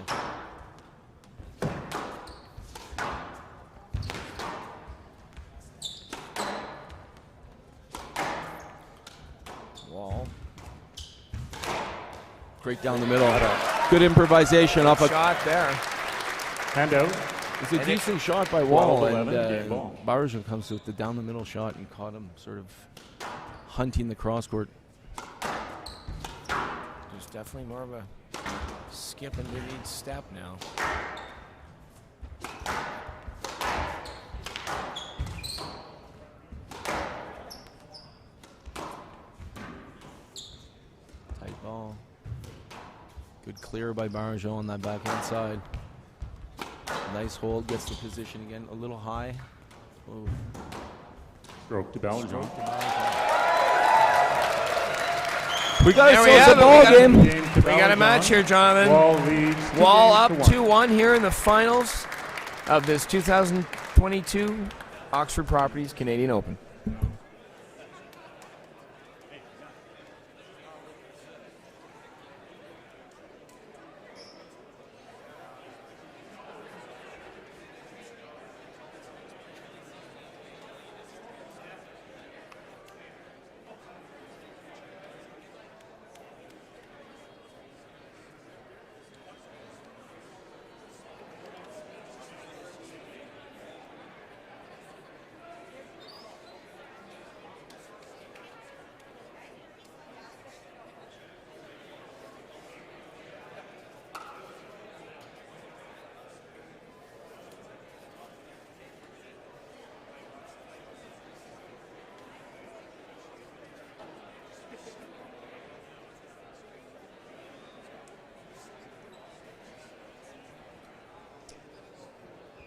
Wall. Great down the middle. Good improvisation off a. Shot there. Hand out. It's a And decent shot by Wall, 12-11 and game ball. Baillargeon comes with the down the middle shot and caught him sort of hunting the cross court. There's definitely more of a skipping to each step now. Tight ball. Good clear by Baillargeon on that backhand side. Nice hold, gets the position again, a little high. Oh. Stroke to Baillargeon. We got There we ourselves have a it. ball game. We got a match here, Jonathan. Wall leads. Wall up 2-1 here in the finals of this 2022 Oxford Properties Canadian Open.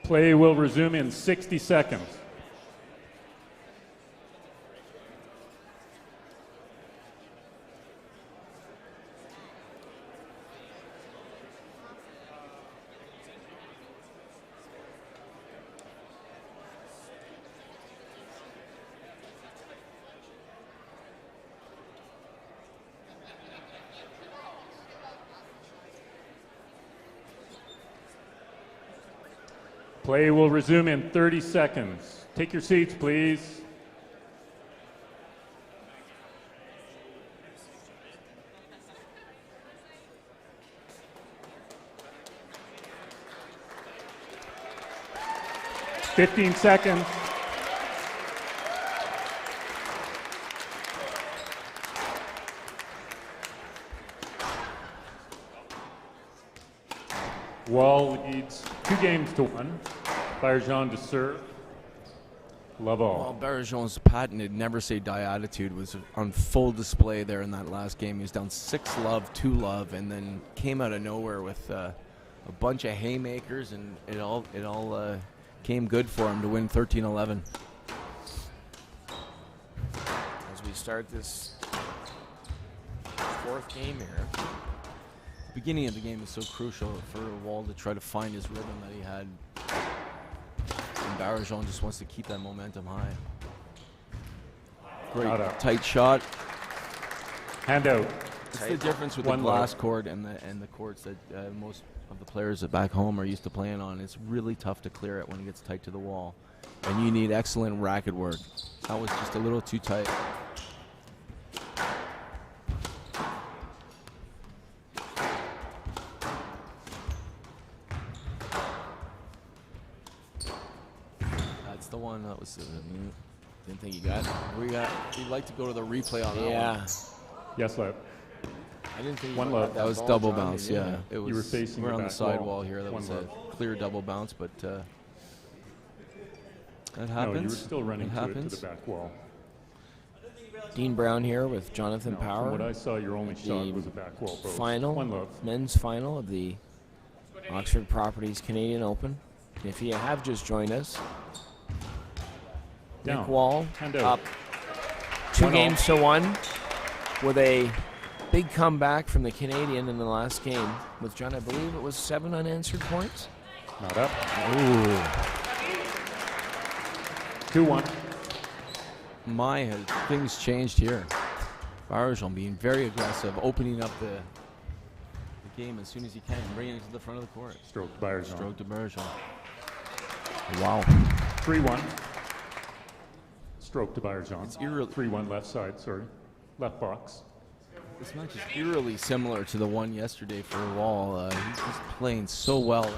Play will resume in 60 seconds. Play will resume in 30 seconds. Take your seats, please. "15 seconds. Wall leads 2-1. Baillargeon to serve. Love all. Well, Baillargeon's patented never say die attitude was on full display there in that last game. He was down 6-love, 2-love, and then came out of nowhere with a bunch of haymakers, and it all came good for him to win 13-11. As we start this fourth game here. The beginning of the game is so crucial for Wall to try to find his rhythm that he had. And Baillargeon just wants to keep that momentum high. Great tight shot. Hand out. It's the difference with the glass court and the courts that most of the players back home are used to playing on. It's really tough to clear it when it gets tight to the wall. And you need excellent racket work. That was just a little too tight. That's the one that was. Didn't think you got it. We'd like to go to the replay on that one. Yeah. Yes, love. I didn't think one love. That was double bounce. Yeah, it was. You were facing we're the on the back side wall. wall here. That was love. a clear double bounce, but that happens. No, you were still running to to the back wall. Dean Brown here with Jonathan Power. From what I saw, your only shot was a back wall post. Final, one love. Men's final of the Oxford Properties Canadian Open. If you have just joined us, Down. Nick Wall Hand out. up 2-1 with a big comeback from the Canadian in the last game with John. I believe it was 7 unanswered points. Not up. Ooh. 2-1. Things changed here. Baillargeon being very aggressive, opening up the game as soon as he can, bringing it to the front of the court. Stroke to Baillargeon. Stroke to Baillargeon. Wow. 3-1. Stroke to Baillargeon. It's eerily 3-1 left side, sorry. Left box. This match is eerily similar to the one yesterday for Wall. He's just playing so well.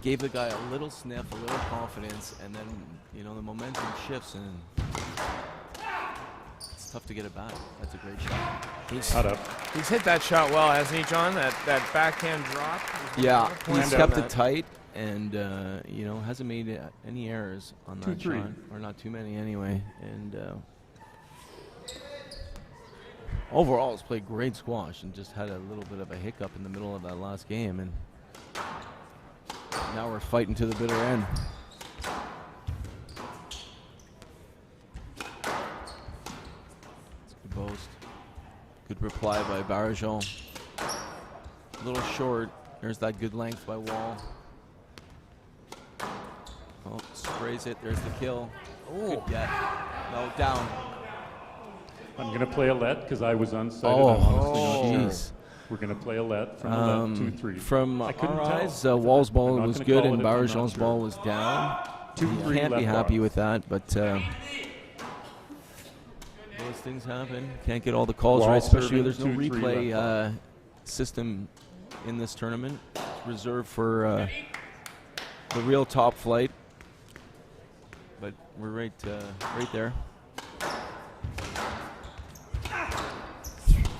Gave the guy a little sniff, a little confidence, and then the momentum shifts, and it's tough to get it back. That's a great shot. He's hit that shot well, hasn't he, John? That backhand drop. Yeah, he's kept it tight, and you know, hasn't made any errors on that shot, or not too many anyway. And overall, he's played great squash, and just had a little bit of a hiccup in the middle of that last game, and now we're fighting to the bitter end. It's a good boast. Good reply by Baillargeon. A little short. There's that good length by Wall. Oh, sprays it. There's the kill. Oh, yeah. No, down. I'm going to play a let because I was unsighted. Oh, jeez. We're going to play a let from the left, 2-3. From our eyes, Wall's ball was good and Baillargeon's ball was down. You can't be happy with that, but those things happen. Can't get all the calls right, especially when there's no replay system in this tournament. It's reserved for the real top flight. But we're right there.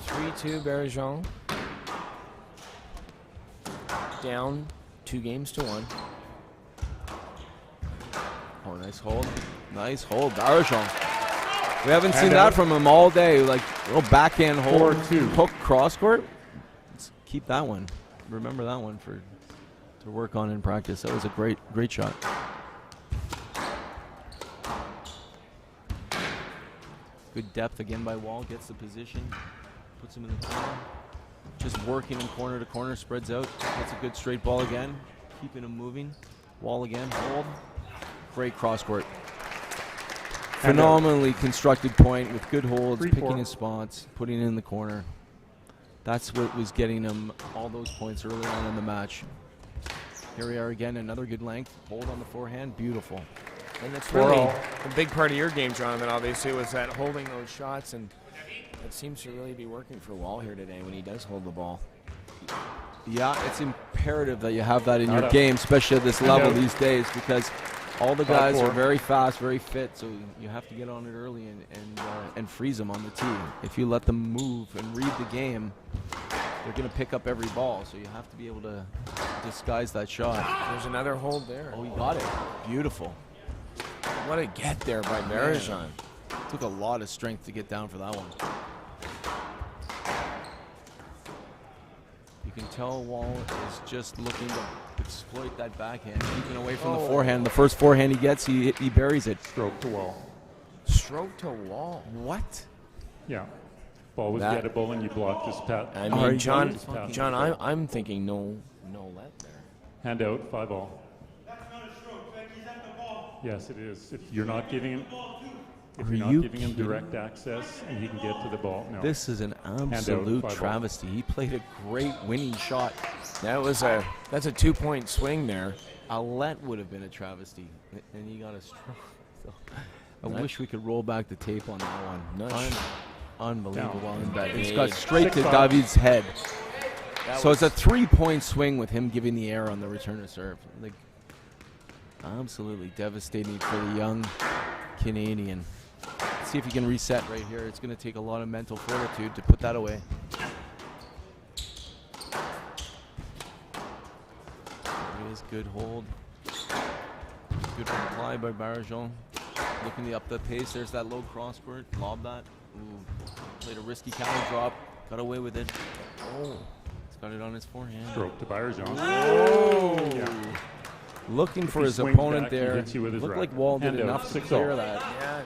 3-2 Baillargeon. Down 2-1. Oh, nice hold. Nice hold, Baillargeon. We haven't seen that from him all day. Like, little backhand hold, hook cross court. Let's keep that one. Remember that one to work on in practice. That was a great shot. Good depth again by Wall. Gets the position. Puts him in the corner. Just working in corner to corner. Spreads out. Gets a good straight ball again. Keeping him moving. Wall again. Hold. Great cross court. Phenomenally constructed point with good holds, picking his spots, putting it in the corner. That's what was getting him all those points early on in the match. Here we are again. Another good length. Hold on the forehand. Beautiful. And that's really a big part of your game, Jonathan, obviously, was that holding those shots, and it seems to really be working for Wall here today when he does hold the ball. Yeah, it's imperative that you have that in your game, especially at this level these days, because all the guys are very fast, very fit, so you have to get on it early and freeze them on the tee. If you let them move and read the game, they're going to pick up every ball, so you have to be able to disguise that shot. There's another hold there. Oh, he got it. Beautiful. What a get there by Baillargeon. Took a lot of strength to get down for that one. You can tell Wall is just looking to exploit that backhand, keeping away from the forehand. The first forehand he gets, he buries it. Stroke to Wall. Stroke to Wall. What? Yeah. Ball was gettable and you blocked his pat. I mean, John, I'm thinking no let there. Hand out, 5-all. Yes, it is. If you're not giving him, direct access and he can get to the ball. No. This is an absolute travesty. He played a great winning shot. That's a 2-point swing there. A let would have been a travesty, and he got a stroke. So I wish we could roll back the tape on that one. Unbelievable. It's got straight to David's head. So it's a 3-point swing with him giving the error on the return to serve. Like, absolutely devastating for the young Canadian. Let's see if he can reset right here. It's going to take a lot of mental fortitude to put that away. There it is. Good hold. Good reply by Baillargeon. Looking up the pace. There's that low cross court. Lob that. Ooh. Played a risky counter drop. Got away with it. Oh. He's got it on his forehand. Stroke to Baillargeon. Oh. Yeah. Looking for his opponent there. Looked like Wall did enough to clear that. Yeah.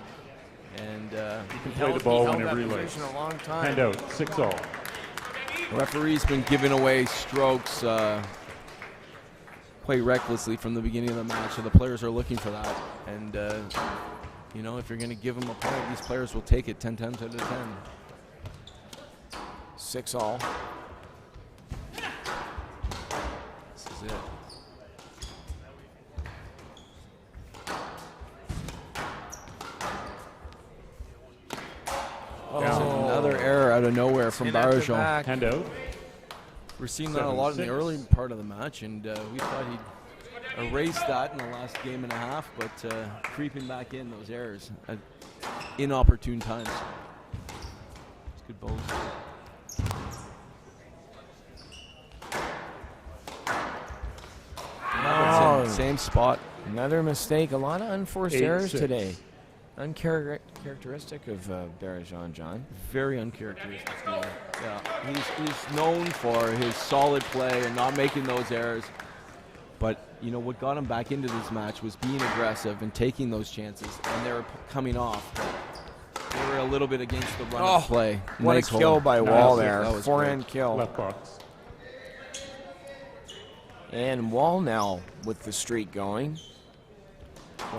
And you can play the ball whenever he likes. Hand out, 6-all. Referee's been giving away strokes quite recklessly from the beginning of the match, so the players are looking for that. And you know, if you're going to give them a point, these players will take it 10 times out of 10. 6-all. This is it. Another error out of nowhere from Baillargeon. Hand out. We're seeing that a lot in the early part of the match, and we thought he'd erase that in the last game and a half, but creeping back in those errors at inopportune times. Good both. Oh, same spot. Another mistake. A lot of unforced errors 8-6. today. Uncharacteristic of Baillargeon, John. Very uncharacteristic. Yeah, he's known for his solid play and not making those errors. But you know what got him back into this match was being aggressive and taking those chances, and they were coming off. They were a little bit against the run of play. What Nice a kill hold. by Nice. Wall That there. was Forehand great. kill. Left box. And Wall now with the streak going.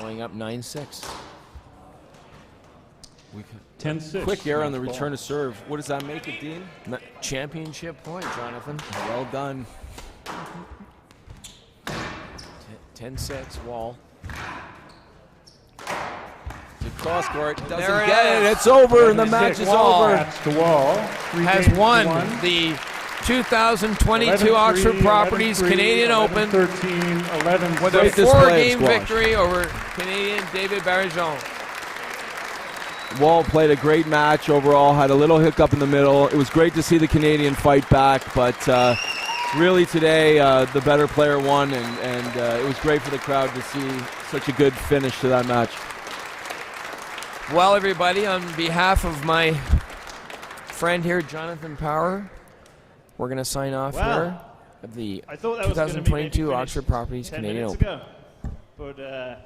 Going up 9-6. 10-6. Quick error on the Match ball. return to serve. What does that make it, Dean? Championship point, Jonathan. Well done. 10-6, Wall. The cross court doesn't There it get it. is. It's over, and the match is over. Match to Wall. 3 Has games to won 1. the 2022 11-3, Oxford Properties 11-3, Canadian Open 11-13, 11 with a Great display of 4-game squash. victory over Canadian David Baillargeon. Wall played a great match overall, had a little hiccup in the middle. It was great to see the Canadian fight back, but really today the better player won, and it was great for the crowd to see such a good finish to that match. Well, everybody, on behalf of my friend here, Jonathan Power, we're going to sign off here of the I thought that was gonna be maybe 2022 finished Oxford Properties 10 Canadian minutes Open. ago. But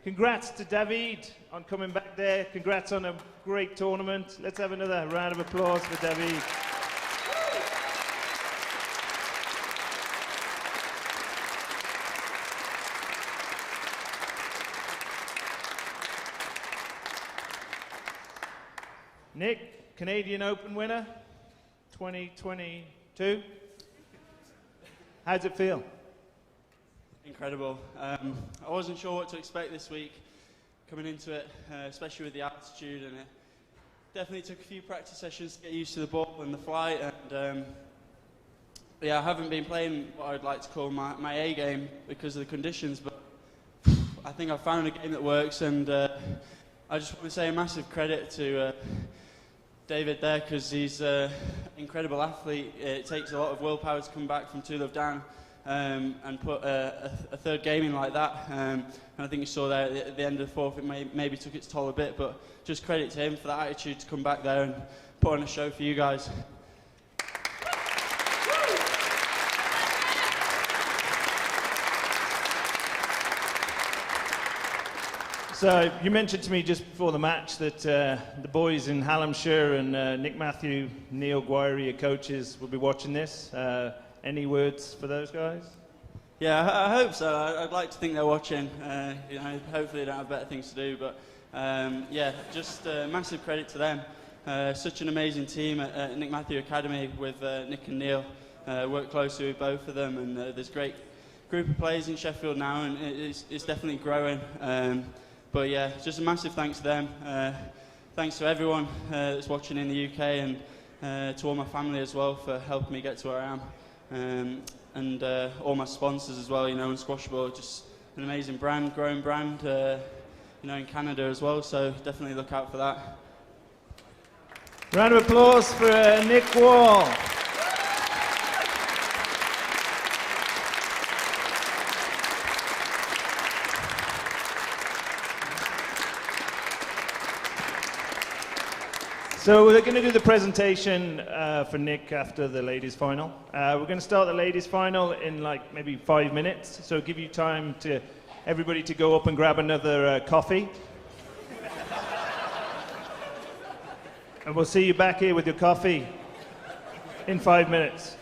congrats to David on coming back there. Congrats on a great tournament. Let's have another round of applause for David. Nick, Canadian Open winner, 2022. How's it feel? Incredible. I wasn't sure what to expect this week coming into it, especially with the altitude, and it definitely took a few practice sessions to get used to the ball and the flight, and yeah, I haven't been playing what I'd like to call my A game because of the conditions, but I think I've found a game that works, and I just want to say a massive credit to David there, because he's an incredible athlete. It takes a lot of willpower to come back from 2-love down and put a third game in like that. And I think you saw there at the end of the fourth, it maybe took its toll a bit, but just credit to him for that attitude to come back there and put on a show for you guys. So you mentioned to me just before the match that the boys in Hallamshire and Nick Matthew, Neil Guiry, your coaches, will be watching this. Any words for those guys? Yeah, I hope so. I'd like to think they're watching. You know, hopefully they don't have better things to do. But yeah, just massive credit to them. Such an amazing team at Nick Matthew Academy with Nick and Neil. Work closely with both of them, and there's a great group of players in Sheffield now, and it's definitely growing. But yeah, just a massive thanks to them. Thanks to everyone that's watching in the UK, and to all my family as well for helping me get to where I am. And all my sponsors as well, you know, and Squashball, just an amazing brand, growing brand, you know, in Canada as well, so definitely look out for that. Round of applause for Nick Wall. So we're going to do the presentation for Nick after the ladies' final. We're going to start the ladies' final in like maybe 5 minutes, so give you time to everybody to go up and grab another coffee. And we'll see you back here with your coffee in 5 minutes.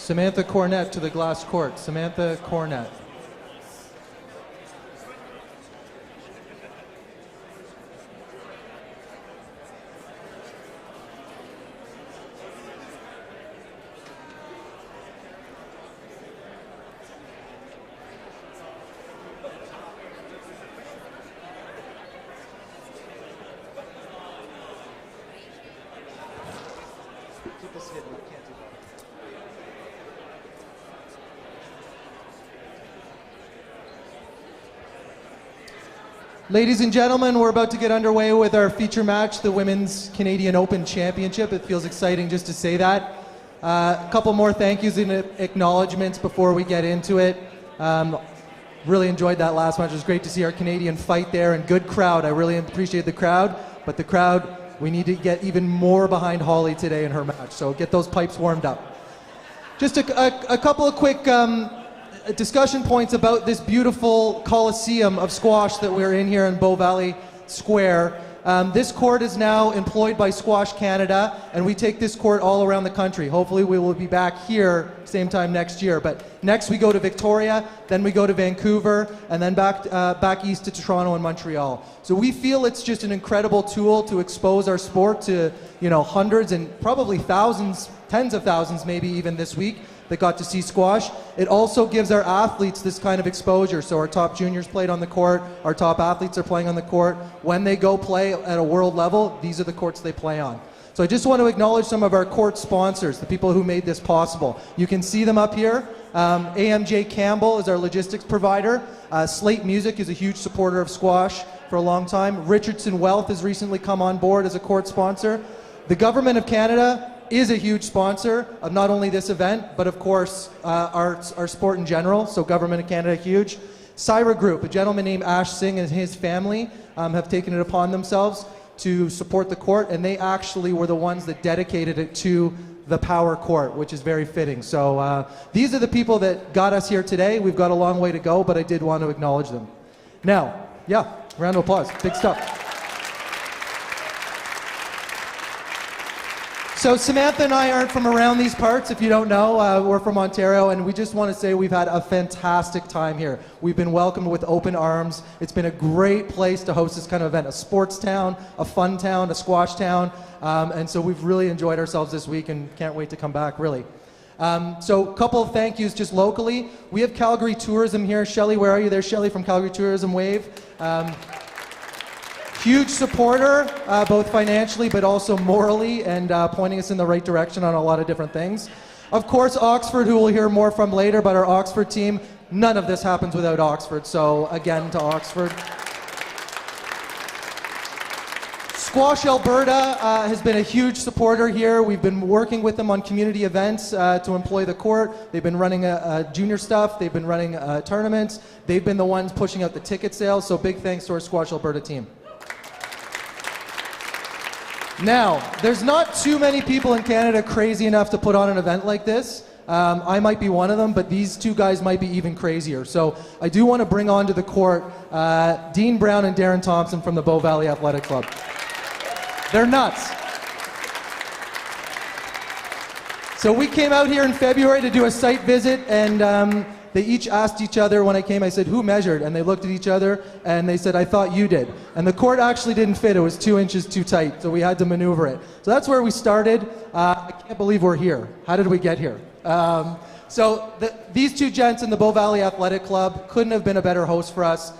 Samantha Cornett to the glass court. Samantha Cornett. Ladies and gentlemen, we're about to get underway with our feature match, the Women's Canadian Open Championship. It feels exciting just to say that. A couple more thank yous and acknowledgements before we get into it. Really enjoyed that last match. It was great to see our Canadian fight there, and good crowd. I really appreciate the crowd, but the crowd, we need to get even more behind Hollie today in her match, so get those pipes warmed up. Just a couple of quick discussion points about this beautiful coliseum of squash that we're in here in Bow Valley Square. This court is now employed by Squash Canada, and we take this court all around the country. Hopefully we will be back here same time next year. But next we go to Victoria, then we go to Vancouver, and then back east to Toronto and Montreal. So we feel it's just an incredible tool to expose our sport to, you know, hundreds and probably thousands, tens of thousands maybe even this week that got to see squash. It also gives our athletes this kind of exposure. So our top juniors played on the court, our top athletes are playing on the court. When they go play at a world level, these are the courts they play on. So I just want to acknowledge some of our court sponsors, the people who made this possible. You can see them up here. AMJ Campbell is our logistics provider. Slate Music is a huge supporter of squash for a long time. Richardson Wealth has recently come on board as a court sponsor. The Government of Canada is a huge sponsor of not only this event, but of course our sport in general. So Government of Canada, huge. Syra Group, a gentleman named Ash Singh and his family have taken it upon themselves to support the court, and they actually were the ones that dedicated it to the Power Court, which is very fitting. So these are the people that got us here today. We've got a long way to go, but I did want to acknowledge them. Now, yeah, round of applause, big stuff. So Samantha and I aren't from around these parts, if you don't know. We're from Ontario, and we just want to say we've had a fantastic time here. We've been welcomed with open arms. It's been a great place to host this kind of event, a sports town, a fun town, a squash town, and so we've really enjoyed ourselves this week and can't wait to come back, really. So a couple of thank yous just locally. We have Calgary Tourism here. Shelley, where are you there? Shelley from Calgary Tourism, wave. Huge supporter, both financially but also morally, and pointing us in the right direction on a lot of different things. Of course, Oxford, who we'll hear more from later, but our Oxford team, none of this happens without Oxford, so again to Oxford. Squash Alberta has been a huge supporter here. We've been working with them on community events to employ the court. They've been running junior stuff. They've been running tournaments. They've been the ones pushing out the ticket sales, so big thanks to our Squash Alberta team. Now, there's not too many people in Canada crazy enough to put on an event like this. I might be one of them, but these two guys might be even crazier. So I do want to bring onto the court Dean Brown and Darren Thompson from the Bow Valley Athletic Club. They're nuts. So we came out here in February to do a site visit, and they each asked each other when I came, I said, who measured? And they looked at each other, and they said, I thought you did. And the court actually didn't fit. It was 2 inches too tight, so we had to maneuver it. So that's where we started. I can't believe we're here. How did we get here? These two gents in the Bow Valley Athletic Club couldn't have been a better host for us.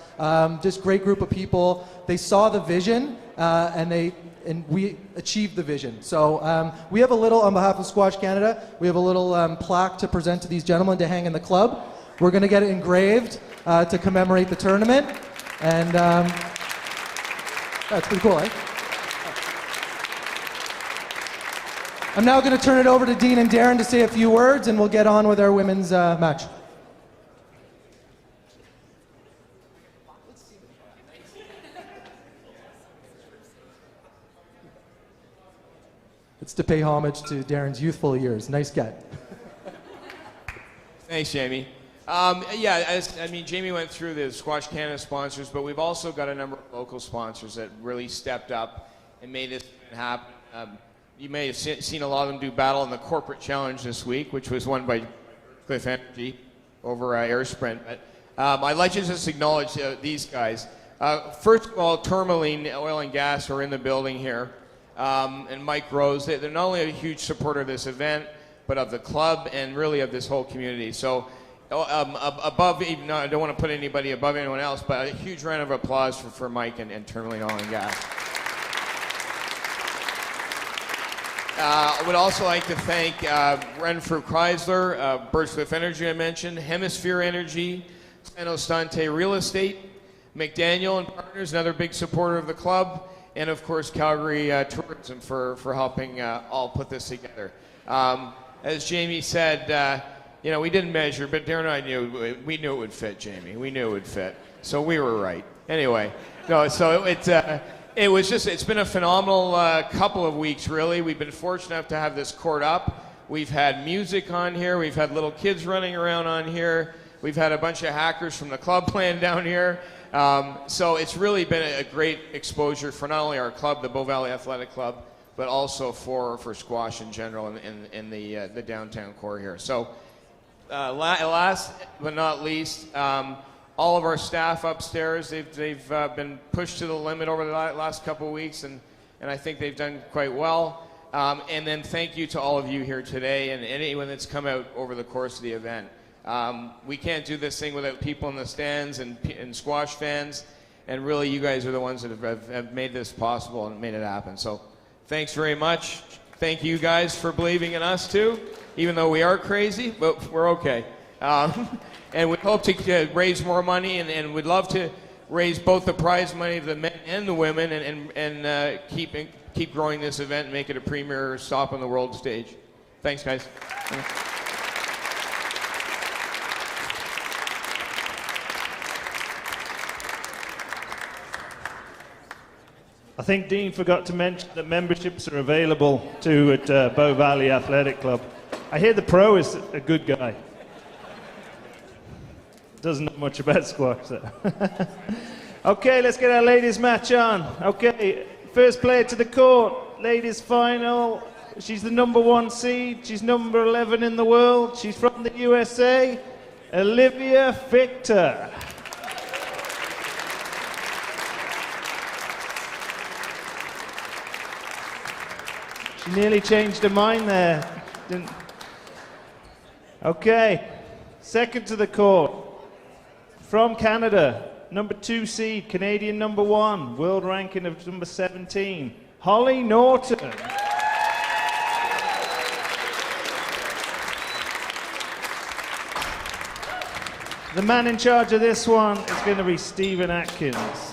Just great group of people. They saw the vision, and we achieved the vision. So we have a little, on behalf of Squash Canada, we have a little plaque to present to these gentlemen to hang in the club. We're going to get it engraved to commemorate the tournament. And that's pretty cool, eh? I'm now going to turn it over to Dean and Darren to say a few words, and we'll get on with our women's match. It's to pay homage to Darren's youthful years. Nice get. Thanks, Jamie. Jamie went through the Squash Canada sponsors, but we've also got a number of local sponsors that really stepped up and made this happen. You may have seen a lot of them do battle in the corporate challenge this week, which was won by Cliff Energy over Air Sprint. But I'd like to just acknowledge these guys. First of all, Tourmaline Oil and Gas are in the building here. And Mike Rose, they're not only a huge supporter of this event, but of the club and really of this whole community. So above, even, I don't want to put anybody above anyone else, but a huge round of applause for Mike and Tourmaline Oil and Gas. I would also like to thank Renfrew Chrysler, Birchcliff Energy I mentioned, Hemisphere Energy, San Ostante Real Estate, McDaniel and Partners, another big supporter of the club, and of course Calgary Tourism for helping all put this together. As Jamie said, we didn't measure, but Darren and I knew it would fit, Jamie. We knew it would fit, so we were right. Anyway, so it's been a phenomenal couple of weeks, really. We've been fortunate enough to have this court up. We've had music on here. We've had little kids running around on here. We've had a bunch of hackers from the club playing down here. So it's really been a great exposure for not only our club, the Bow Valley Athletic Club, but also for squash in general in the downtown core here. So last but not least, all of our staff upstairs, they've been pushed to the limit over the last couple of weeks, and I think they've done quite well. And then thank you to all of you here today and anyone that's come out over the course of the event. We can't do this thing without people in the stands and squash fans, and really you guys are the ones that have made this possible and made it happen. So thanks very much. Thank you guys for believing in us too, even though we are crazy, but we're okay. And we hope to raise more money, and we'd love to raise both the prize money of the men and the women, and keep growing this event and make it a premier stop on the world stage. Thanks, guys. I think Dean forgot to mention that memberships are available too at Bow Valley Athletic Club. I hear the pro is a good guy. Doesn't know much about squash, though. Okay, let's get our ladies match on. Okay, first player to the court, ladies final. She's the #1 seed. She's number 11 in the world. She's from the USA, Olivia Fiechter. She nearly changed her mind there. Didn't. Okay, second to the court. From Canada, number 2 seed, Canadian number 1, world ranking of number 17, Hollie Naughton. The man in charge of this one is going to be Stephen Atkins.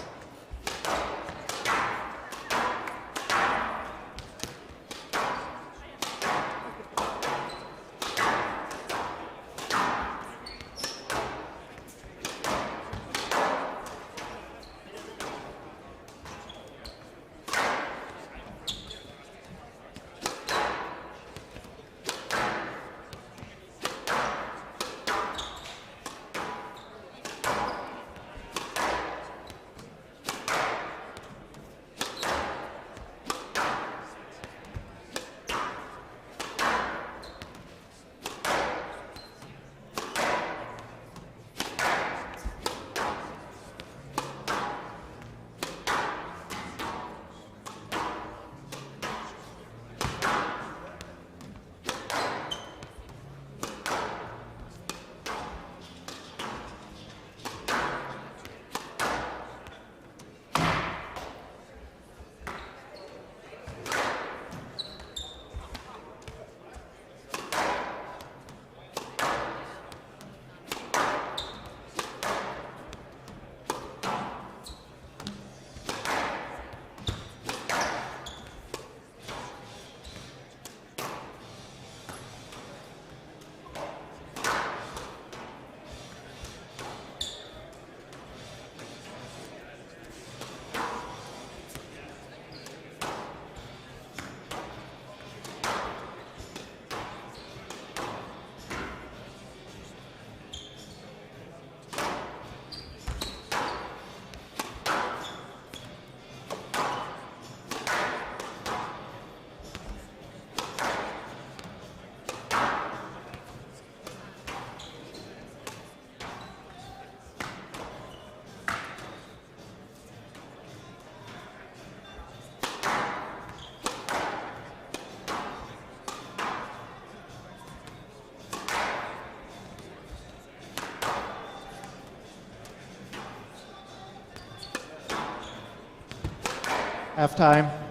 Halftime.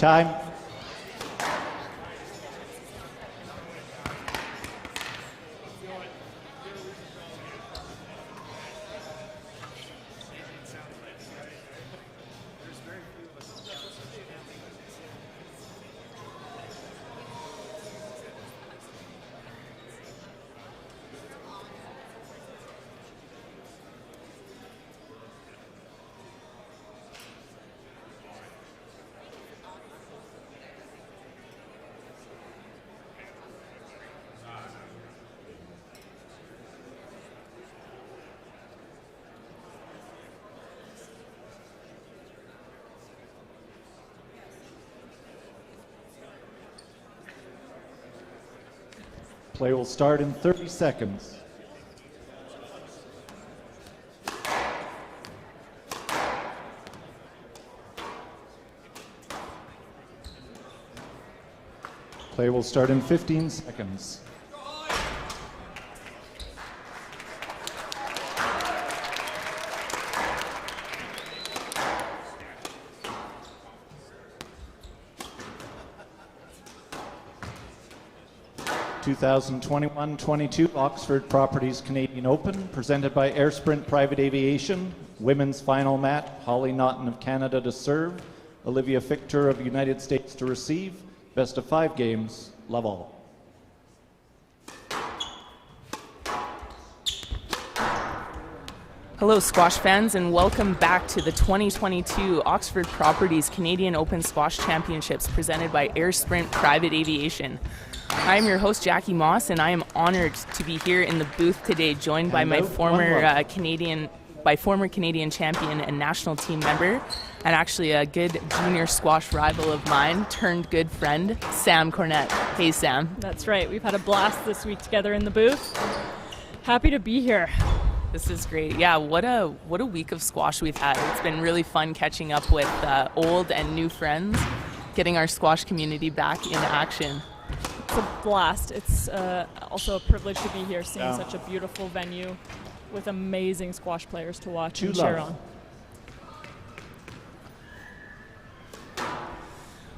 Time. Play will start in 30 seconds. Play will start in 15 seconds. (2021-22) Oxford Properties Canadian Open, presented by Air Sprint Private Aviation. Women's final match, Hollie Naughton of Canada to serve, Olivia Fiechter of the United States to receive. Best of 5 games, love all. Hello, squash fans, and welcome back to the 2022 Oxford Properties Canadian Open Squash Championships presented by Air Sprint Private Aviation. I am your host, Jackie Moss, and I am honored to be here in the booth today, joined by my former Canadian champion and national team member, and actually a good junior squash rival of mine, turned good friend, Sam Cornett. Hey, Sam. That's right. We've had a blast this week together in the booth. Happy to be here. This is great. Yeah, what a week of squash we've had. It's been really fun catching up with old and new friends, getting our squash community back in action. It's a blast. It's also a privilege to be here, seeing such a beautiful venue with amazing squash players to watch and cheer on.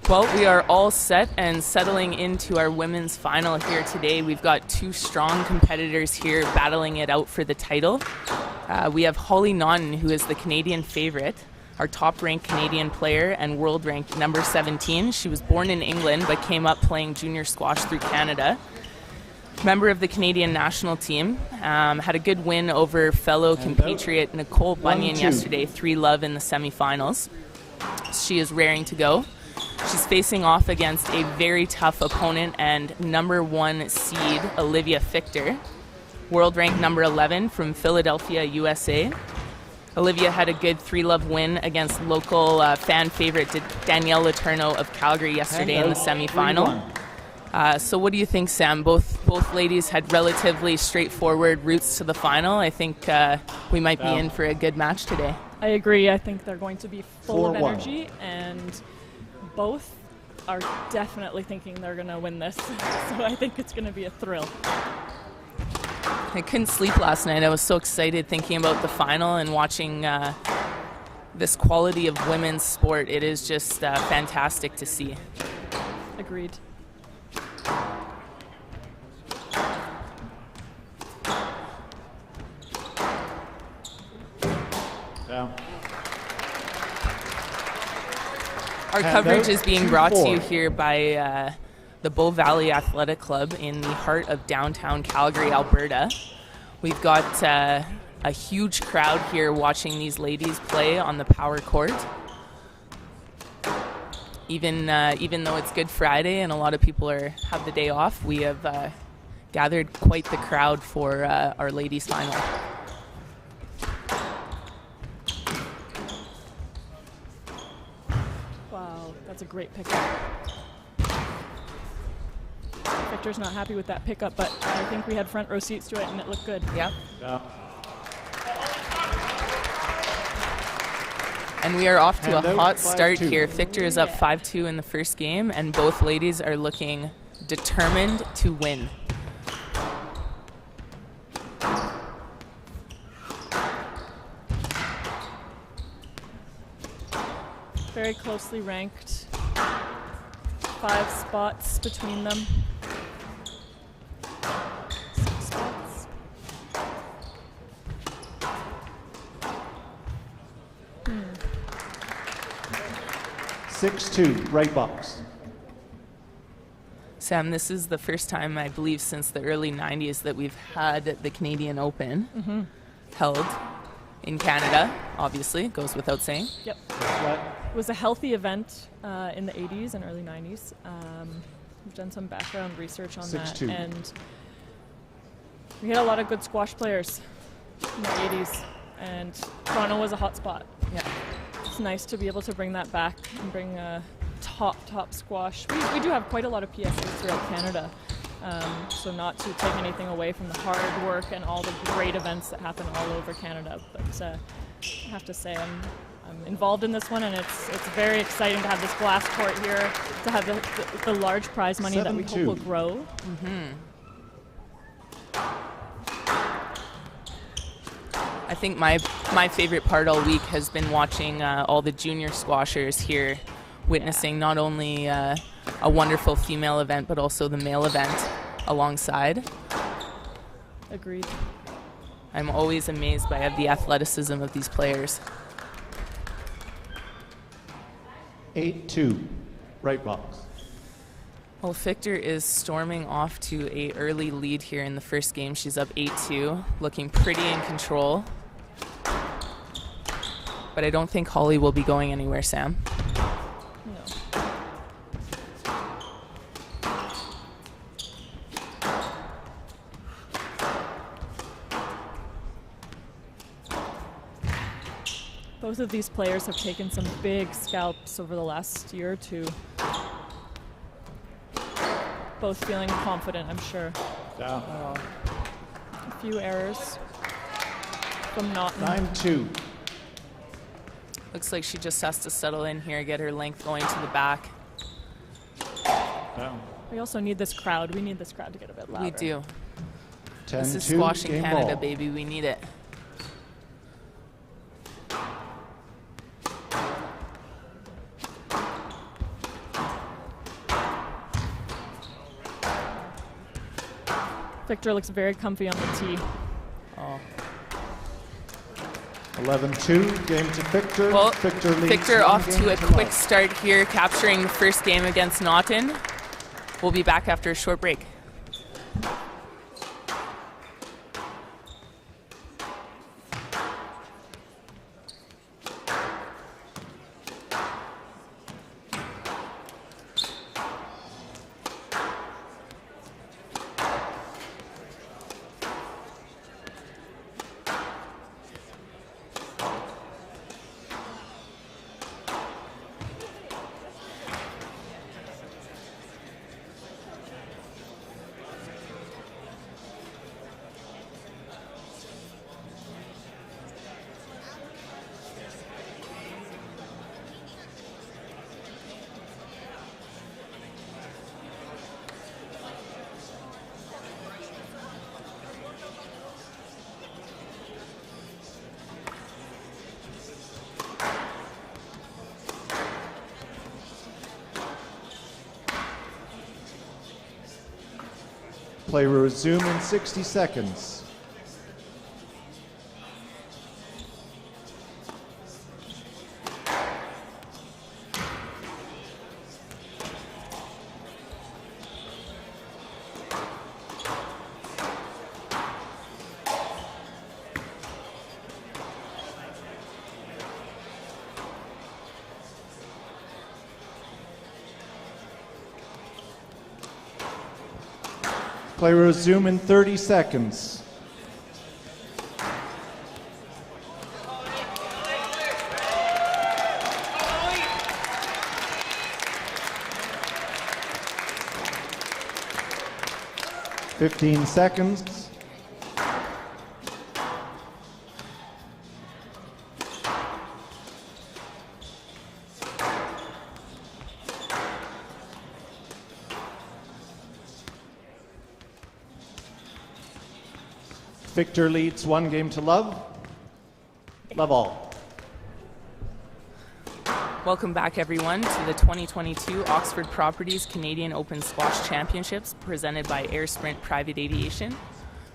Well, we are all set and settling into our women's final here today. We've got 2 strong competitors here battling it out for the title. We have Hollie Naughton, who is the Canadian favorite, our top-ranked Canadian player and world-ranked number 17. She was born in England but came up playing junior squash through Canada. Member of the Canadian national team, had a good win over fellow compatriot Nicole Bunyan yesterday, 3-love in the semifinals. She is raring to go. She's facing off against a very tough opponent and number 1 seed, Olivia Fiechter, world ranked number 11 from Philadelphia, USA. Olivia had a good 3-love win against local fan favorite Danielle Letourneau of Calgary yesterday in the semifinal. So what do you think, Sam? Both ladies had relatively straightforward routes to the final. I think we might be in for a good match today. I agree. I think they're going to be full of energy, and both are definitely thinking they're going to win this. So I think it's going to be a thrill. I couldn't sleep last night. I was so excited thinking about the final and watching this quality of women's sport. It is just fantastic to see. Agreed. Our coverage is being brought to you here by the Bow Valley Athletic Club in the heart of downtown Calgary, Alberta. We've got a huge crowd here watching these ladies play on the power court. Even though it's Good Friday and a lot of people have the day off, we have gathered quite the crowd for our ladies' final. Wow, that's a great pickup. Victor's not happy with that pickup, but I think we had front row seats to it and it looked good. Yeah. And we are off to a hot start here. Fiechter is up 5-2 in the first game, and both ladies are looking determined to win. Very closely ranked. 5 spots between them. 6 spots. 6-2, right box. Sam, this is the first time, I believe, since the early 90s that we've had the Canadian Open held in Canada. Obviously, it goes without saying. Yep. It was a healthy event in the 80s and early 90s. We've done some background research on that. And we had a lot of good squash players in the 80s. And Toronto was a hot spot. Yeah. It's nice to be able to bring that back and bring top squash. We do have quite a lot of PSAs throughout Canada. So not to take anything away from the hard work and all the great events that happen all over Canada, but I have to say I'm involved in this one, and it's very exciting to have this glass court here, to have the large prize money that we hope will grow. I think my favorite part all week has been watching all the junior squashers here, witnessing not only a wonderful female event, but also the male event alongside. Agreed. I'm always amazed by the athleticism of these players. 8-2, right box. Well, Fiechter is storming off to an early lead here in the first game. She's up 8-2, looking pretty in control. But I don't think Hollie will be going anywhere, Sam. No. Both of these players have taken some big scalps over the last year or two. Both feeling confident, I'm sure. Yeah. A few errors from Naughton. 9-2. Looks like she just has to settle in here, get her length going to the back. Yeah. We also need this crowd. We need this crowd to get a bit louder. We do. 10-2, this is squash in Canada, ball. baby. We need it. Fiechter looks very comfy on the tee. Oh. 11-2, game to Fiechter. Well, Fiechter leads Fiechter off one to a game quick love. start here, capturing the first game against Naughton. We'll be back after a short break. Play will resume in 60 seconds. Play will resume in 30 seconds. Fifteen seconds. Fiechter leads 1 game to love. Love all. Welcome back, everyone, to the 2022 Oxford Properties Canadian Open Squash Championships presented by Air Sprint Private Aviation.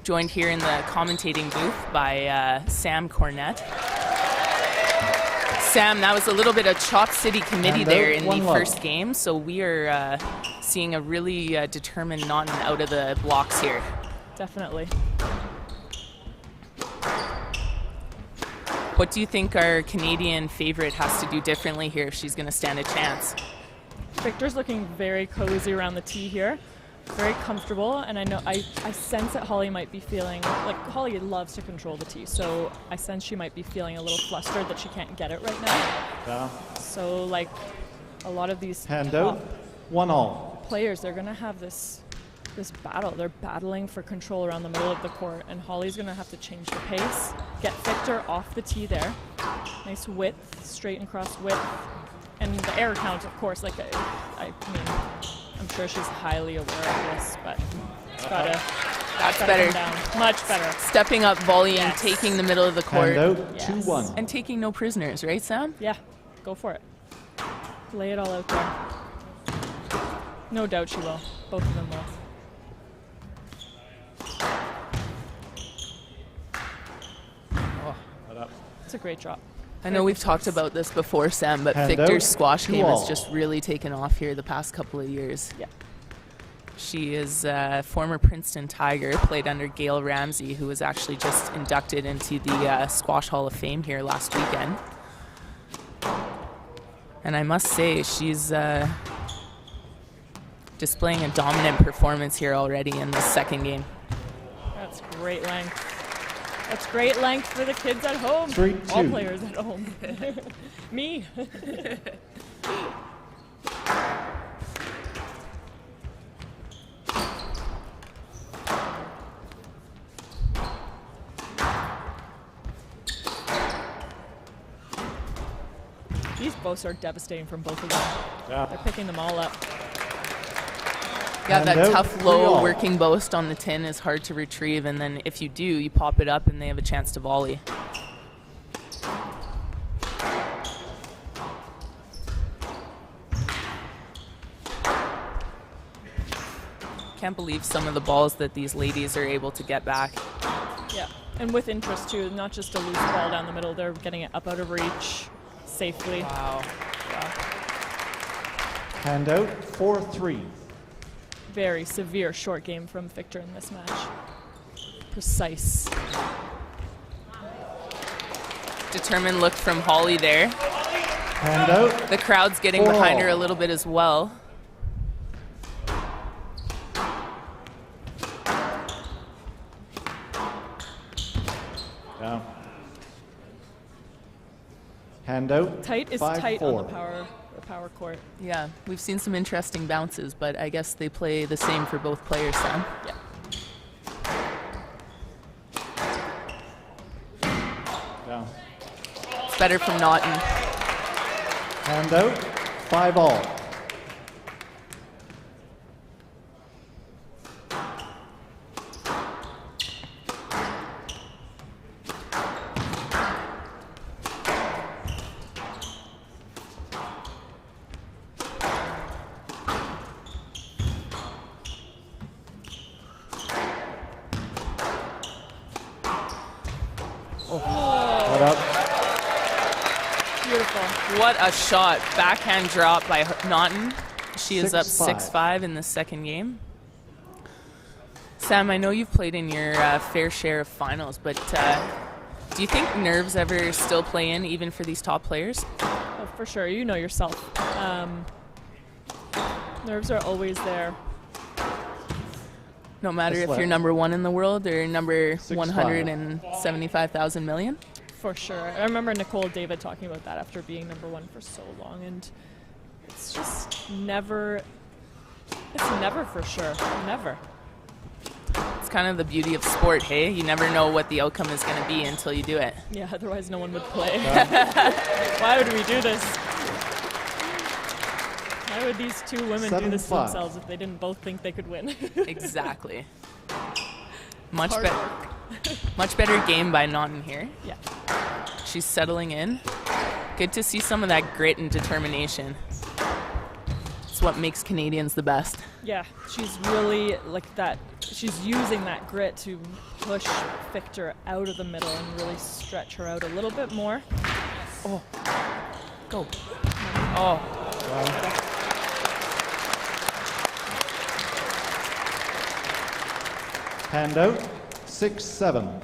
Joined here in the commentating booth by Sam Cornett. Sam, that was a little bit of Chop City committee there in the first game, so we are seeing a really determined Naughton out of the blocks here. Definitely. What do you think our Canadian favorite has to do differently here if she's going to stand a chance? Fiechter's looking very cozy around the tee here, very comfortable, and I know I sense that Hollie might be feeling, like Hollie loves to control the tee, so I sense she might be feeling a little flustered that she can't get it right now. Yeah. So like a lot of these Hand out, 1-all. players, they're going to have this this battle. They're battling for control around the middle of the court, and Hollie's going to have to change the pace, get Fiechter off the tee there. Nice width, straight and cross width. And the air count, of course, like, I mean, I'm sure she's highly aware of this, but it's got to... That's better. Much better. Stepping up, volley, and taking the middle of the court. Hand out, 2-1. And taking no prisoners, right, Sam? Yeah, go for it. Lay it all out there. No doubt she will. Both of them will. It's a great drop. I know we've talked about this before, Sam, but Fichter's squash game has just really taken off here the past couple of years. Yeah. She is a former Princeton Tiger, played under Gail Ramsey, who was actually just inducted into the Squash Hall of Fame here last weekend. And I must say, she's displaying a dominant performance here already in the second game. That's great length. That's great length for the kids at home. 3-2. All players at home. Me. These boasts are devastating from both of them. Yeah. They're picking them all up. Yeah, that tough, low working boast on the tin is hard to retrieve, and then if you do, you pop it up and they have a chance to volley. Can't believe some of the balls that these ladies are able to get back. Yeah, and with interest too, not just a loose ball down the middle, they're getting it up out of reach safely. Wow. Hand out, 4-3. Very severe short game from Fiechter in this match. Precise. Determined look from Hollie there. Hand out. The crowd's getting behind her a little bit as well. Yeah. Hand out. Tight is 5-4. tight on the power court. Yeah, we've seen some interesting bounces, but I guess they play the same for both players, Sam. Yeah. Yeah. It's better from Naughton. Hand out, 5-all. What a shot. Backhand drop by Naughton. She is up 6-5. 6-5 in the second game. Sam, I know you've played in your fair share of finals, but do you think nerves ever still play in, even for these top players? Oh, for sure. You know yourself. Nerves are always there. No matter if you're number one in the world or number 175,000 million? For sure. I remember Nicole David talking about that after being number one for so long, and it's just never for sure. Never. It's kind of the beauty of sport, hey? You never know what the outcome is going to be until you do it. Yeah, otherwise no one would play. Why would we do this? Why would these two women do this to themselves if they didn't both think they could win? Exactly. Much better game by Naughton here. Yeah. She's settling in. Good to see some of that grit and determination. It's what makes Canadians the best. Yeah, she's really like that. She's using that grit to push Fiechter out of the middle and really stretch her out a little bit more. Oh, go. Oh. Wow. Hand out, 6-7.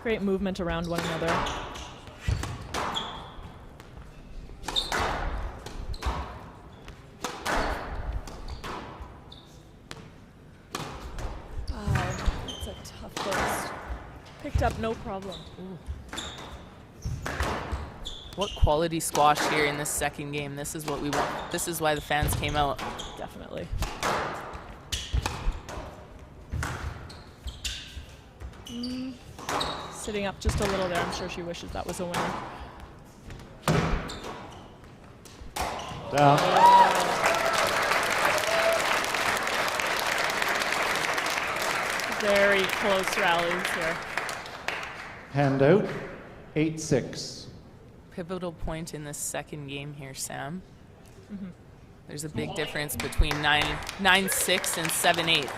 Great movement around one another. picked up no problem. Ooh. What quality squash here in this second game. This is what we want. This is why the fans came out. Definitely. Sitting up just a little there. I'm sure she wishes that was a winner. Down. Very close rallies here. Hand out. 8-6. Pivotal point in this second game here, Sam. There's a big difference between 9-6 and 7-8.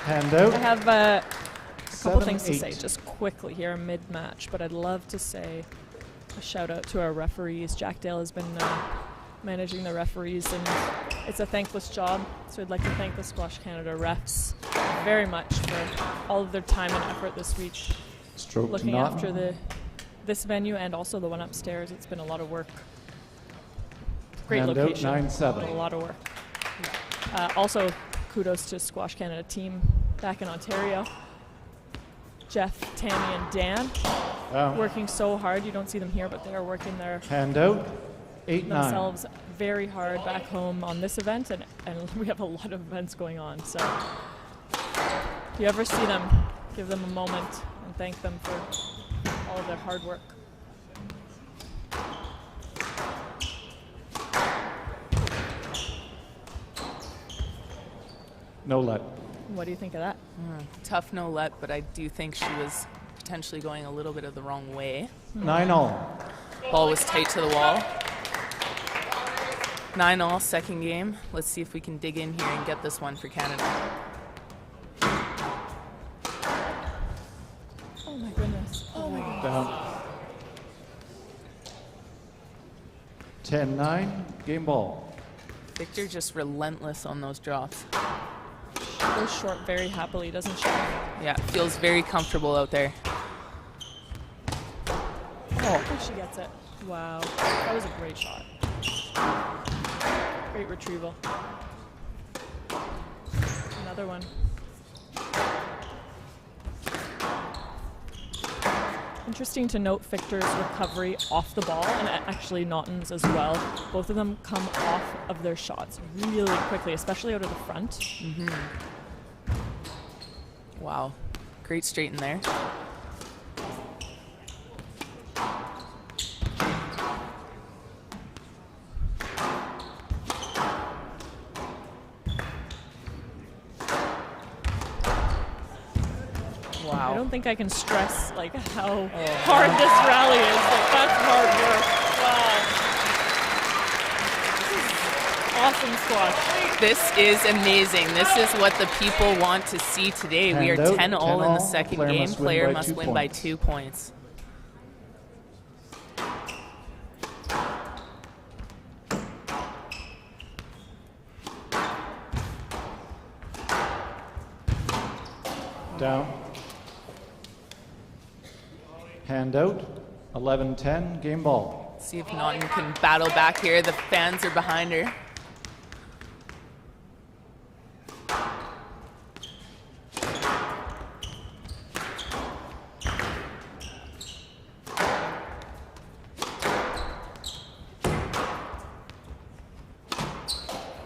Hand out. I have a couple things to 7-8. say just quickly here mid-match, but I'd love to say a shout out to our referees. Jack Dale has been managing the referees, and it's a thankless job, so I'd like to thank the Squash Canada refs very much for all of their time and effort this week. Stroke looking to Naughton. after this venue and also the one upstairs. It's been a lot of work. Great Hand out, location. 9-7. But a lot of work. Also, kudos to Squash Canada team back in Ontario. Jeff, Tammy, and Dan working so hard. You don't see them here, but they are working their Hand out. 8-9. themselves very hard back home on this event, and we have a lot of events going on. So if you ever see them, give them a moment and thank them for all of their hard work. No let. What do you think of that? Tough no let, but I do think she was potentially going a little bit of the wrong way. 9-all. Ball was tight to the wall. 9-all, second game. Let's see if we can dig in here and get this one for Canada. Oh my goodness. Oh my goodness. Down. 10-9. Game ball. Fiechter just relentless on those drops. Goes short very happily, doesn't she? Yeah, feels very comfortable out there. Oh, she gets it. Wow, that was a great shot. Great retrieval. Another one. Interesting to note Fichter's recovery off the ball, and actually Naughton's as well. Both of them come off of their shots really quickly, especially out of the front. Wow, great straight in there. I don't think I can stress like how hard this rally is. Like, that's hard work. Wow. This is awesome squash. This is amazing. This is what the people want to see today. We are 10-all in the second game. Player must win by 2 points. Down. Hand out. 11-10. Game ball. See if Naughton can battle back here. The fans are behind her.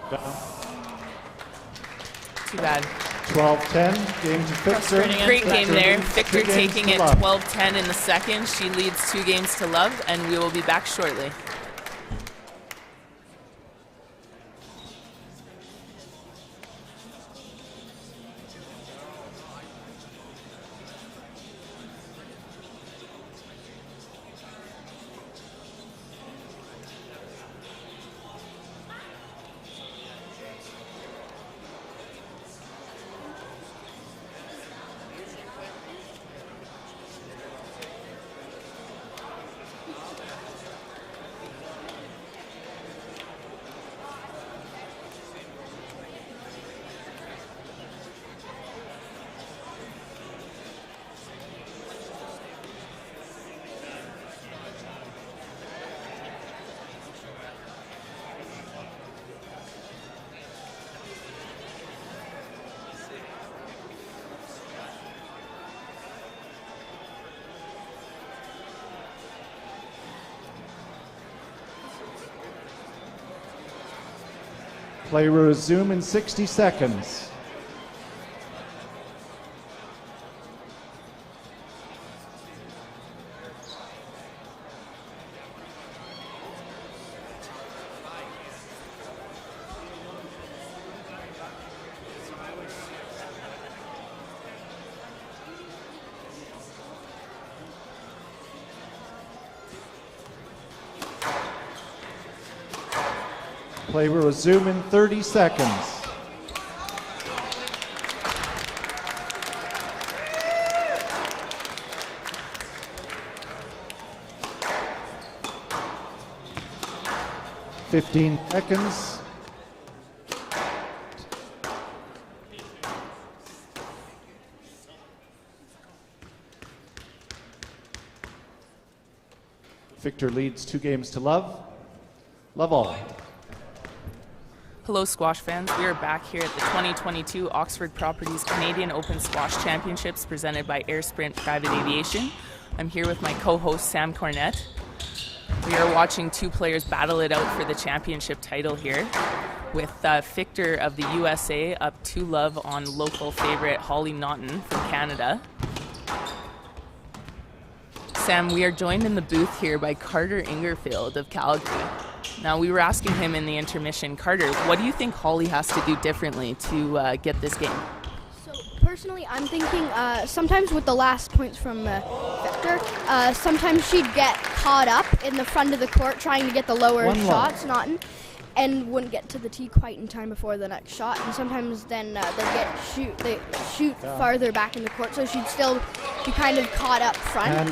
Down. Too bad. 12-10. Game to Fiechter. Great game there. Fiechter taking it love. 12-10 in the second. She leads 2 games to love, and we will be back shortly. Play will resume in 60 seconds. Play will resume in 30 seconds. Fifteen seconds. Fiechter leads 2-0. Love all. Hello, squash fans. We are back here at the 2022 Oxford Properties Canadian Open Squash Championships presented by Air Sprint Private Aviation. I'm here with my co-host Sam Cornett. We are watching two players battle it out for the championship title here, with Fiechter of the USA up 2-love on local favorite Hollie Naughton from Canada. Sam, we are joined in the booth here by Carter Ingerfield of Calgary. Now, we were asking him in the intermission, Carter, what do you think Hollie has to do differently to get this game? So, personally, I'm thinking sometimes with the last points from Fiechter, sometimes she'd get caught up in the front of the court trying to get the lower shots, Naughton, and wouldn't get to the tee quite in time before the next shot. And sometimes then they shoot farther back in the court, so she'd still be kind of caught up front,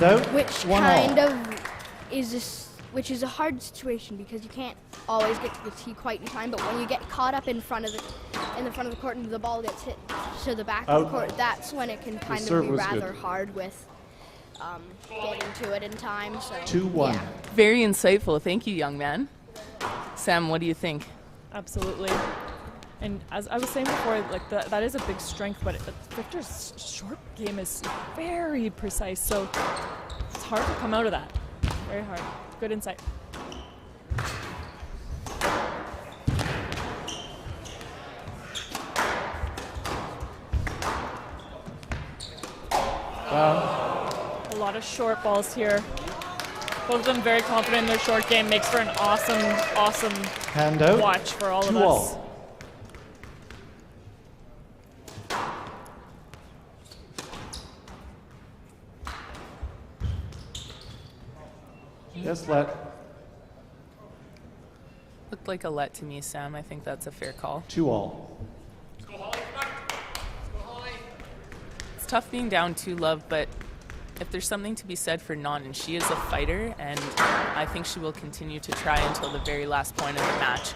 which is a hard situation because you can't always get to the tee quite in time. But when you get caught up in the front of the court and the ball gets hit to the back of the court, that's when it can kind of be rather hard with getting to it in time. So 2-1. Yeah. Very insightful. Thank you, young man. Sam, what do you think? Absolutely. And as I was saying before, like that is a big strength, but Fiechter's short game is very precise, so it's hard to come out of that. Very hard. Good insight. A lot of short balls here. Both of them very confident in their short game. Makes for an awesome watch for all of us. Yes, let. Looked like a let to me, Sam. I think that's a fair call. 2-all. It's tough being down 2-love, but if there's something to be said for Naughton, she is a fighter, and I think she will continue to try until the very last point of the match.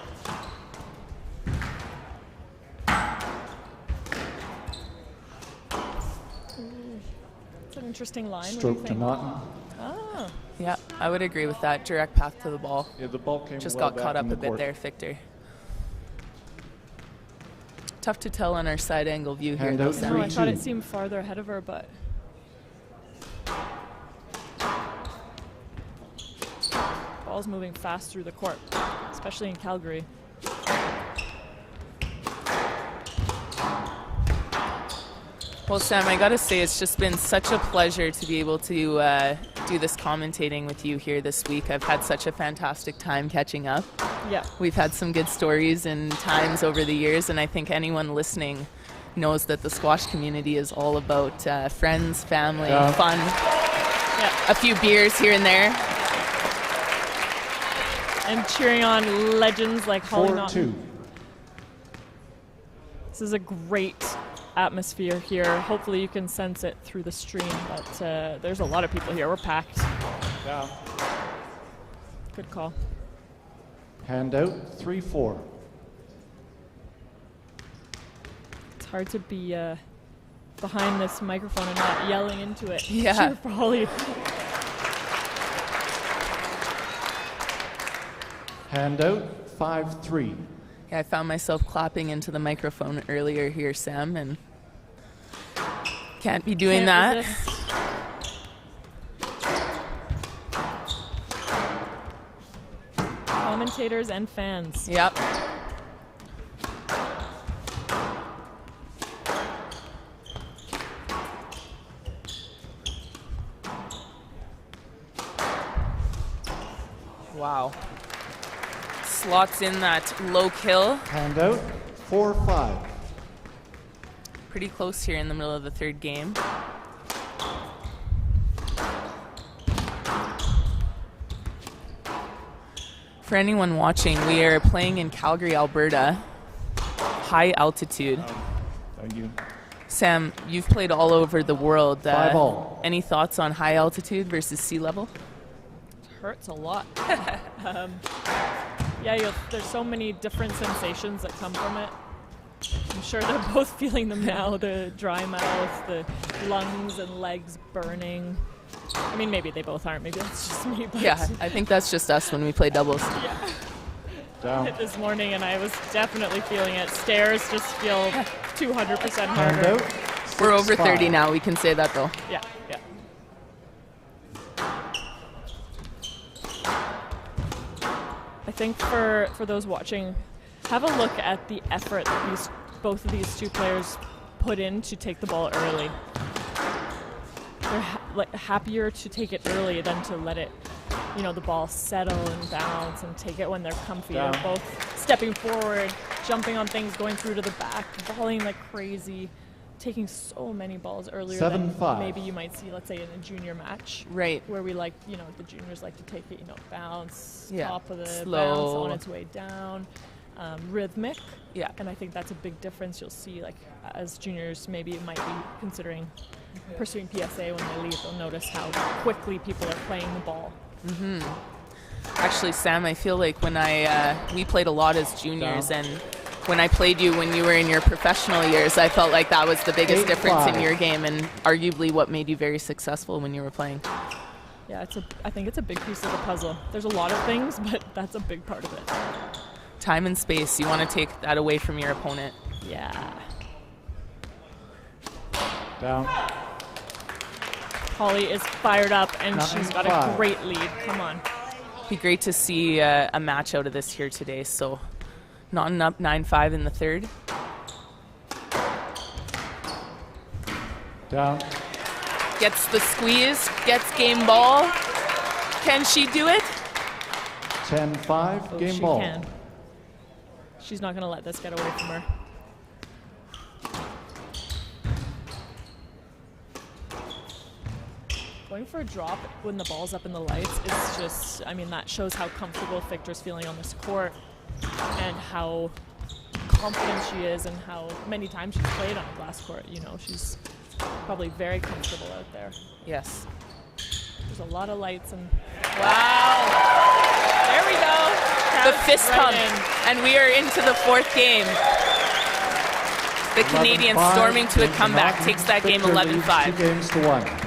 It's an interesting line. Stroke to Naughton. Ah. Yeah, I would agree with that. Direct path to the ball. Yeah, the ball came just well got back caught up in the a bit court. there, Fiechter. Tough to tell on our side angle view here, though, Sam. No, I thought it seemed farther ahead of her, but ball's moving fast through the court, especially in Calgary. Well, Sam, I gotta say, it's just been such a pleasure to be able to do this commentating with you here this week. I've had such a fantastic time catching up. Yeah. We've had some good stories and times over the years, and I think anyone listening knows that the squash community is all about friends, family, fun, a few beers here and there. And cheering on legends like Hollie Naughton. 4-2. This is a great atmosphere here. Hopefully you can sense it through the stream, but there's a lot of people here. We're packed. Yeah. Good call. Hand out, 3-4. It's hard to be behind this microphone and not yelling into it. Yeah. Cheer for Hollie. Hand out, 5-3. Yeah, I found myself clapping into the microphone earlier here, Sam, and can't be doing that. Resist. Commentators and fans. Yep. slots in that low kill. Hand out, 4-5. Pretty close here in the middle of the third game. For anyone watching, we are playing in Calgary, Alberta. High altitude. Thank you. Sam, you've played all over the world. 5-all. Any thoughts on high altitude versus sea level? It hurts a lot. Yeah, there's so many different sensations that come from it. I'm sure they're both feeling them now. The dry mouth, the lungs and legs burning. I mean, maybe they both aren't. Maybe that's just me. But Yeah, I think that's just us when we play doubles. Yeah. Down. Hit this morning, and I was definitely feeling it. Stairs just feel 200% Hand harder. out, We're over 6-5. 30 now. We can say that, though. Yeah, yeah. I think for those watching, have a look at the effort that both of these two players put in to take the ball early. They're happier to take it early than to let it, the ball settle and bounce and take it when they're comfy. Down. They're both stepping forward, jumping on things, going through to the back, volleying like crazy, taking so many balls earlier than 7-5. maybe you might see, let's say, in a junior match. Right. Where we the juniors like to take it, bounce, Yeah. top of the Slow. bounce on its way down. Rhythmic. Yeah. And I think that's a big difference. You'll see, as juniors maybe might be considering pursuing PSA when they leave, they'll notice how quickly people are playing the ball. Mm-hmm. Actually, Sam, I feel like when we played a lot as juniors, and when I played you when you were in your professional years, I felt like that was the biggest difference in your game, and arguably what made you very successful when you were playing. Yeah, I think it's a big piece of the puzzle. There's a lot of things, but that's a big part of it. Time and space, you want to take that away from your opponent. Yeah. Down. Hollie is fired up, and she's got a 9-5. great lead. Come on. Be great to see a match out of this here today. So, Naughton up 9-5 in the third. Down. Gets the squeeze, gets game ball. Can she do it? 10-5, Oh, game she ball. can. She's not going to let this get away from her. Going for a drop when the ball's up in the lights is just, that shows how comfortable Fiechter's feeling on this court and how confident she is and how many times she's played on a glass court. She's probably very comfortable out there. Yes. There's a lot of lights and... Wow! There we go. The fist right pump. in. And we are into the fourth game. The Canadians 11-5, storming to a into comeback, Naughton. takes that game Fichter leads 11-5. 2 games to 1.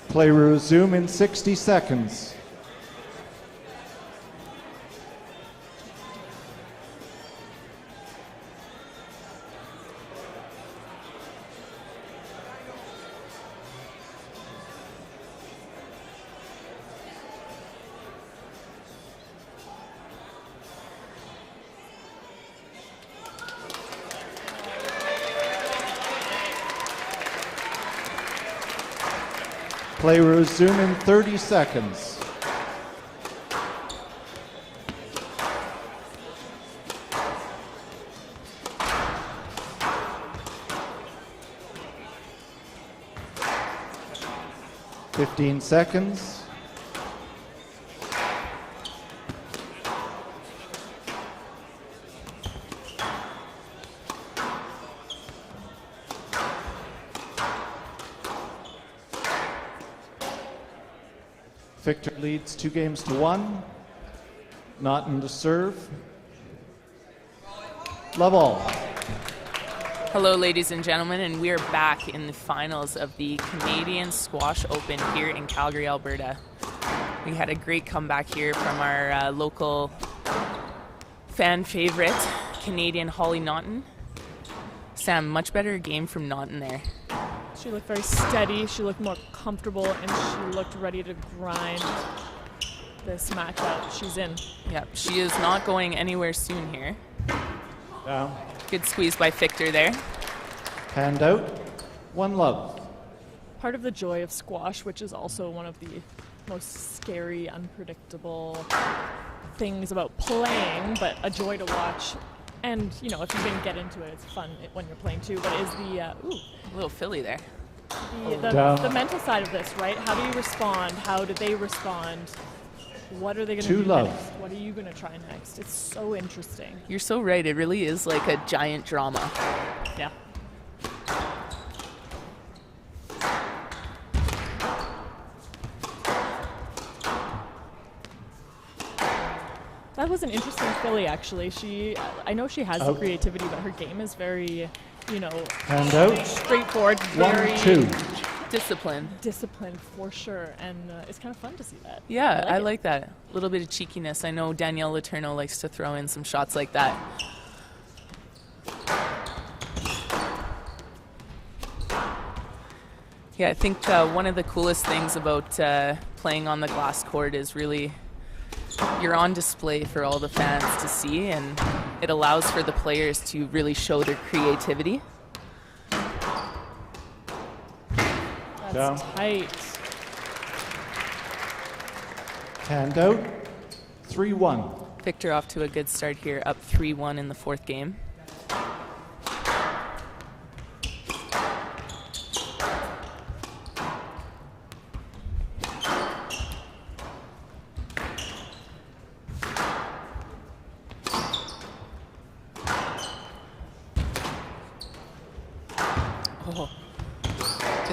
Play resume in 60 seconds. Play resume in 30 seconds. "15 seconds. Fiechter leads 2-1. Naughton to serve. Love all. Hello, ladies and gentlemen, and we are back in the finals of the Canadian Squash Open here in Calgary, Alberta. We had a great comeback here from our local fan favorite, Canadian Hollie Naughton. Sam, much better game from Naughton there. She looked very steady, she looked more comfortable, and she looked ready to grind this match out she's in. Yep, she is not going anywhere soon here. Down. Good squeeze by Fiechter there. Hand out. 1-love. Part of the joy of squash, which is also one of the most scary, unpredictable things about playing, but a joy to watch. And, you know, if you didn't get into it, it's fun when you're playing too, but is the, little filly there. The mental side of this, right? How do you respond? How do they respond? What are they going to do next? What are you going to try next? It's so interesting. You're so right. It really is like a giant drama. Yeah. That was an interesting filly, actually. I know she has the creativity, but her game is very, you know, straightforward, very disciplined for sure, and it's kind of fun to see that. Yeah, I like that. A little bit of cheekiness. I know Danielle Letourneau likes to throw in some shots like that. Yeah, I think one of the coolest things about playing on the glass court is really you're on display for all the fans to see, and it allows for the players to really show their creativity. That's tight. Hand out. 3-1. Fiechter off to a good start here, up 3-1 in the fourth game.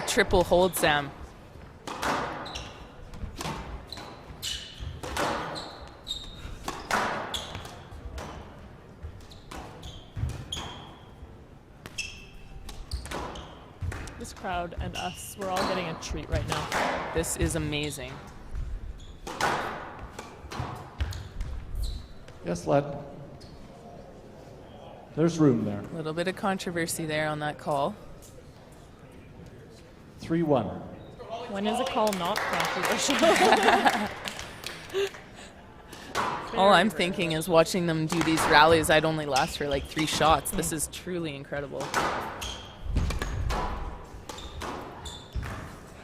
Triple hold, Sam. This crowd and us, we're all getting a treat right now. This is amazing. Yes, lad. There's room there. A little bit of controversy there on that call. 3-1. When is a call not controversial? All I'm thinking is watching them do these rallies, I'd only last for like 3 shots. This is truly incredible.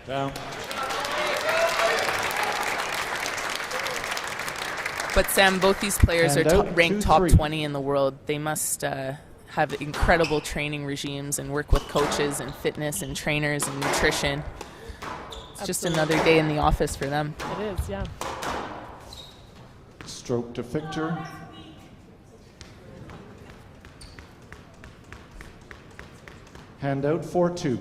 Down. But Sam, both these players are ranked top 20 in the world. They must have incredible training regimes and work with coaches and fitness and trainers and nutrition. It's just another day in the office for them. It is, yeah. Stroke to Fiechter. Hand out. 4-2.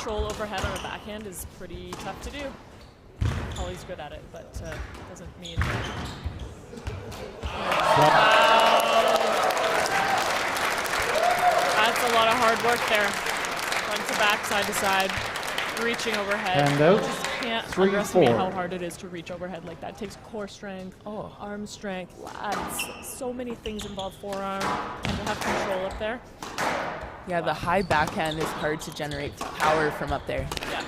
Overhead on a backhand is pretty tough to do. Hollie's good at it, but doesn't mean. That's a lot of hard work there. Front to back, side to side, reaching overhead. Hand out. You just can't underestimate how hard it is to reach overhead like that. It takes core strength, arm strength, lats. So many things involve forearm, and to have control up there. Yeah, the high backhand is hard to generate power from up there. Yeah.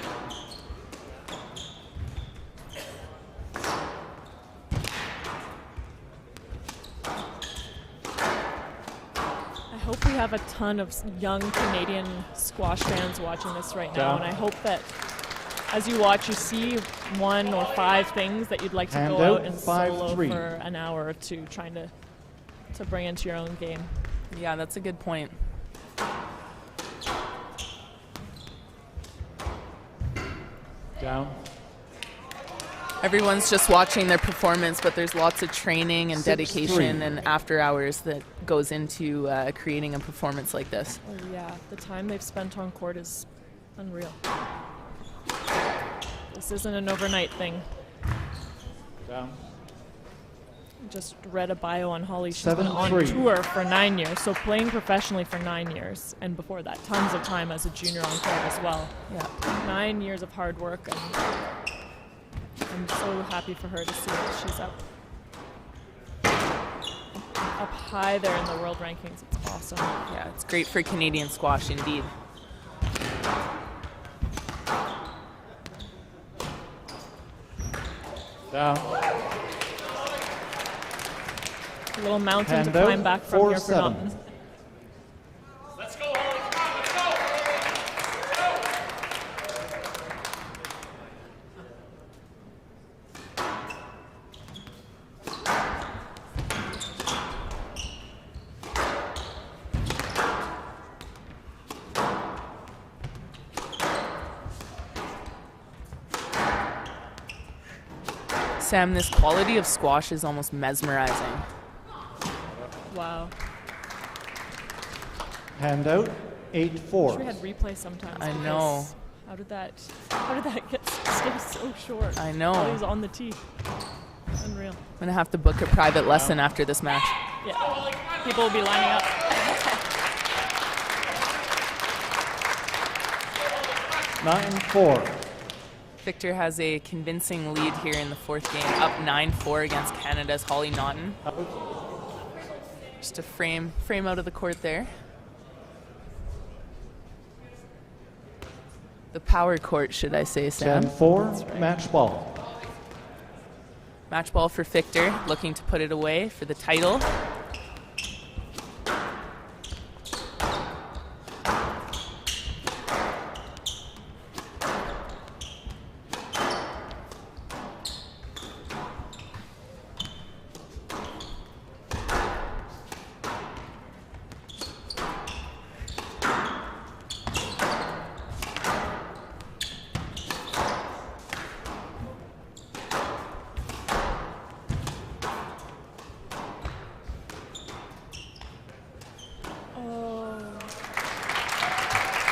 I hope we have a ton of young Canadian squash fans watching this right now, and I hope that as you watch, you see 1 or 5 things that you'd like to go out and solo for an hour or two, trying to to bring into your own game. Yeah, that's a good point. Down. Everyone's just watching their performance, but there's lots of training and 6-3. dedication and after hours that goes into creating a performance like this. Oh yeah, the time they've spent on court is unreal. This isn't an overnight thing. Down. Just read a bio on Hollie. She's been on 7-3. tour for 9 years, so playing professionally for 9 years, and before that, tons of time as a junior on court as well. Yeah, 9 years of hard work, and I'm so happy for her to see that she's up high there in the world rankings. It's awesome. Yeah, it's great for Canadian squash indeed. Down. A little mountain Hand to climb out, back from here for 4-7. Naughton. Let's go, Hollie. Come on, let's go. Sam, this quality of squash is almost mesmerizing. Wow. Hand out, Wish 8-4. we had replay sometimes. I because know. How did that stay so short? I know. While he was on the tee. Unreal. I'm going to have to book a private lesson after this match. Yeah. People will be lining up. Nine, 4. Fiechter has a convincing lead here in the fourth game, up 9-4 against Canada's Hollie Naughton. Just a frame out of the court there. The power court, should I say, Sam? 10-4, right. Match ball. Match ball for Fiechter, looking to put it away for the title.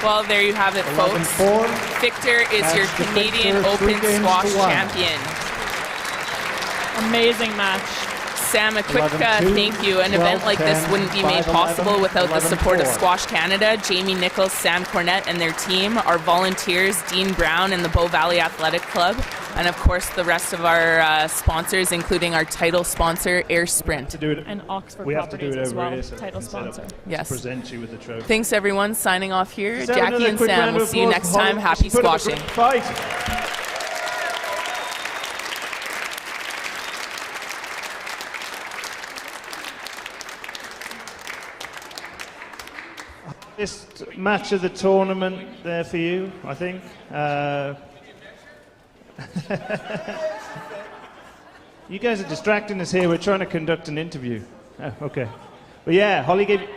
Well, there you have it, folks. 11-4. Fiechter is your Canadian Open Squash champion. Amazing match. Sam, a quick thank you. An event like this wouldn't be made possible without the support of Squash Canada, Jamie Nichols, Sam Cornett, and their team, our volunteers, Dean Brown and the Bow Valley Athletic Club, and of course the rest of our sponsors, including our title sponsor, Air Sprint. And Oxford Properties as well, title sponsor. Yes. Present you with the trophy. Thanks everyone. Signing off here. Jackie and Sam, we'll see you next time. Happy squashing. This match of the tournament there for you, I think. You guys are distracting us here. We're trying to conduct an interview. Oh, okay. But yeah, Hollie gave...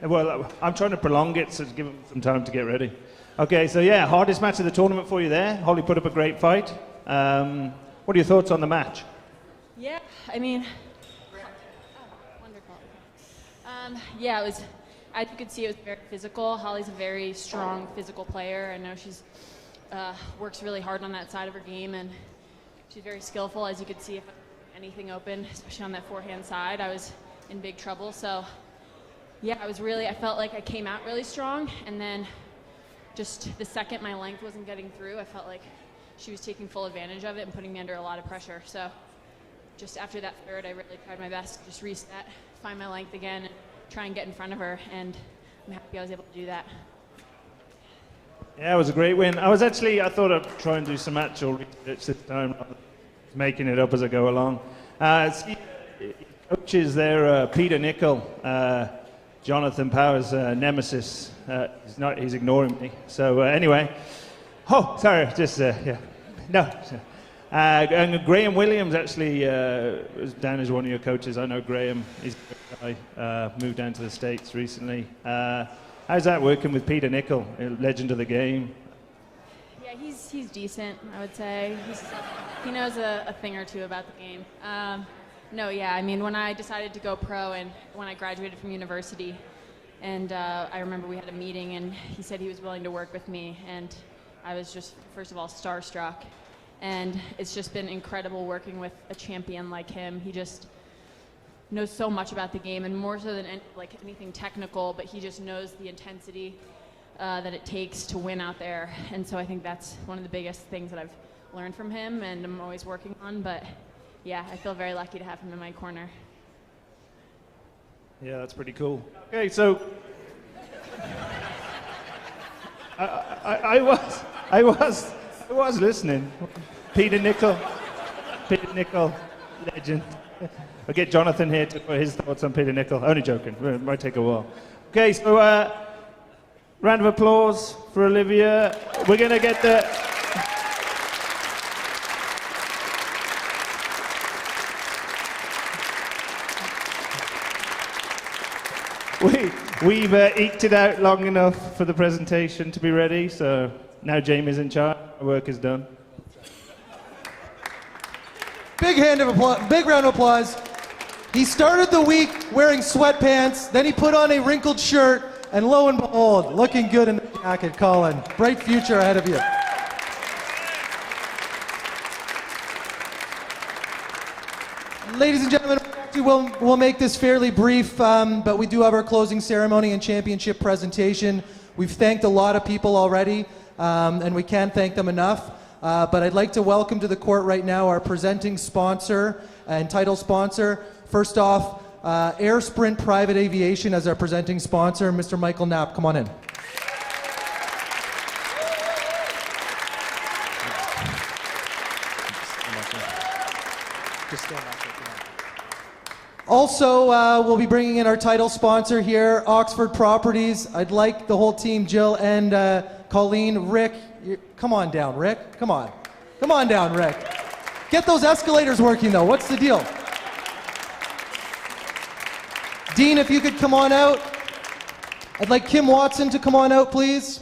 well, I'm trying to prolong it, so give them some time to get ready. Okay, so yeah, hardest match of the tournament for you there. Hollie put up a great fight. What are your thoughts on the match? Yeah, I mean... wonderful. Yeah, it was... As you could see, it was very physical. Hollie's a very strong physical player. I know she's works really hard on that side of her game, and she's very skillful. As you could see, if anything open, especially on that forehand side, I was in big trouble. So, yeah, I felt like I came out really strong, and then just the second my length wasn't getting through, I felt like she was taking full advantage of it and putting me under a lot of pressure. So, just after that third, I really tried my best to just reset, find my length again, and try and get in front of her, and I'm happy I was able to do that. Yeah, it was a great win. I thought I'd try and do some actual research this time, rather than making it up as I go along. Coaches there, Peter Nicol, Jonathan Power's nemesis. He's ignoring me. So anyway, sorry, just, yeah. No. And Graham Williams actually was down as one of your coaches. I know Graham. He's a good guy. Moved down to the States recently. How's that working with Peter Nicol, a legend of the game? Yeah, he's decent, I would say. He knows a thing or two about the game. No, yeah, I mean, when I decided to go pro and when I graduated from university, and I remember we had a meeting and he said he was willing to work with me, and I was just, first of all, starstruck. And it's just been incredible working with a champion like him. He just knows so much about the game, and more so than anything technical, but he just knows the intensity that it takes to win out there. And so I think that's one of the biggest things that I've learned from him and I'm always working on. But yeah, I feel very lucky to have him in my corner. Yeah, that's pretty cool. Okay, so I was listening. Peter Nicol, legend. I'll get Jonathan here to put his thoughts on Peter Nicol. Only joking. It might take a while. Okay, so round of applause for Olivia. We're going to get the... We've eked it out long enough for the presentation to be ready, so now Jamie's in charge. Our work is done. Big round of applause. He started the week wearing sweatpants, then he put on a wrinkled shirt, and lo and behold, looking good in the jacket, Colin. Bright future ahead of you. Ladies and gentlemen, we'll make this fairly brief, but we do have our closing ceremony and championship presentation. We've thanked a lot of people already, and we can't thank them enough. But I'd like to welcome to the court right now our presenting sponsor and title sponsor. First off, Air Sprint Private Aviation as our presenting sponsor. Mr. Michael Knapp, come on in. Also, we'll be bringing in our title sponsor here, Oxford Properties. I'd like the whole team, Jill and Colleen, Rick. Come on down, Rick. Come on. Come on down, Rick. Get those escalators working, though. What's the deal? Dean, if you could come on out. I'd like Kim Watson to come on out, please.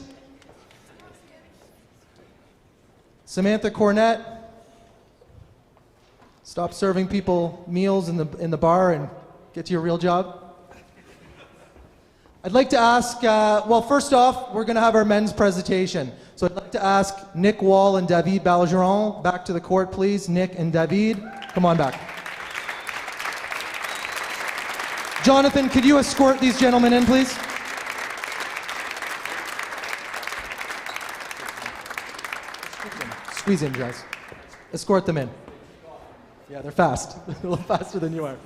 Samantha Cornett. Stop serving people meals in the bar and get to your real job. I'd like to ask, well, first off, we're going to have our men's presentation. So I'd like to ask Nick Wall and David Baillargeon back to the court, please. Nick and David, come on back. Jonathan, could you escort these gentlemen in, please? Squeeze in, guys. Escort them in. Yeah, they're fast. A little faster than you are.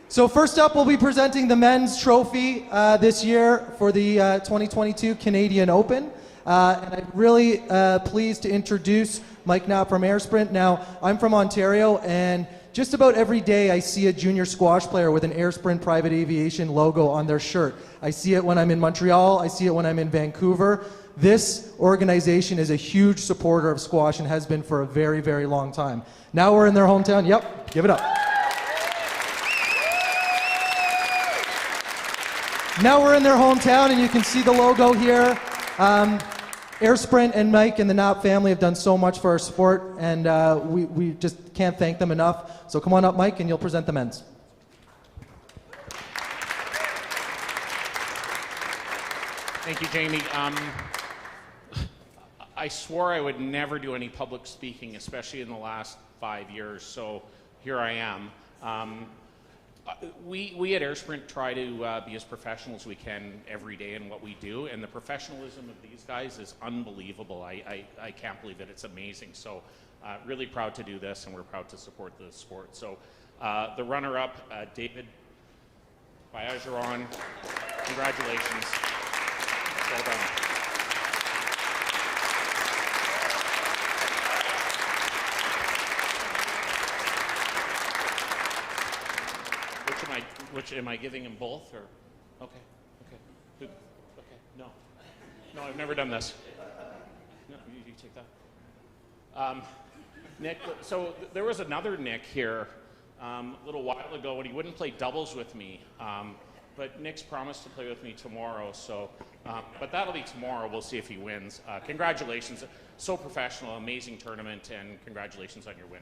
So first up, we'll be presenting the men's trophy this year for the 2022 Canadian Open. And I'm really pleased to introduce Mike Knapp from Air Sprint. Now, I'm from Ontario, and just about every day I see a junior squash player with an Air Sprint Private Aviation logo on their shirt. I see it when I'm in Montreal. I see it when I'm in Vancouver. This organization is a huge supporter of squash and has been for a very, very long time. Now we're in their hometown. Yep, give it up. Now we're in their hometown, and you can see the logo here. Air Sprint and Mike and the Knapp family have done so much for our sport, and we just can't thank them enough. So come on up, Mike, and you'll present the men's. Thank you, Jamie. I swore I would never do any public speaking, especially in the last 5 years, so here I am. We at Air Sprint try to be as professional as we can every day in what we do, and the professionalism of these guys is unbelievable. I can't believe it. It's amazing. So really proud to do this, and we're proud to support the sport. So the runner-up, David Baillargeon, congratulations. Well done. Which am I giving him both, or? Okay. Who? Okay. No, I've never done this. No, you take Nick, so there was another Nick here a little while ago when he wouldn't play doubles with me. But Nick's promised to play with me tomorrow, so, but that'll be tomorrow. We'll see if he wins. Congratulations. So professional, amazing tournament, and congratulations on your win.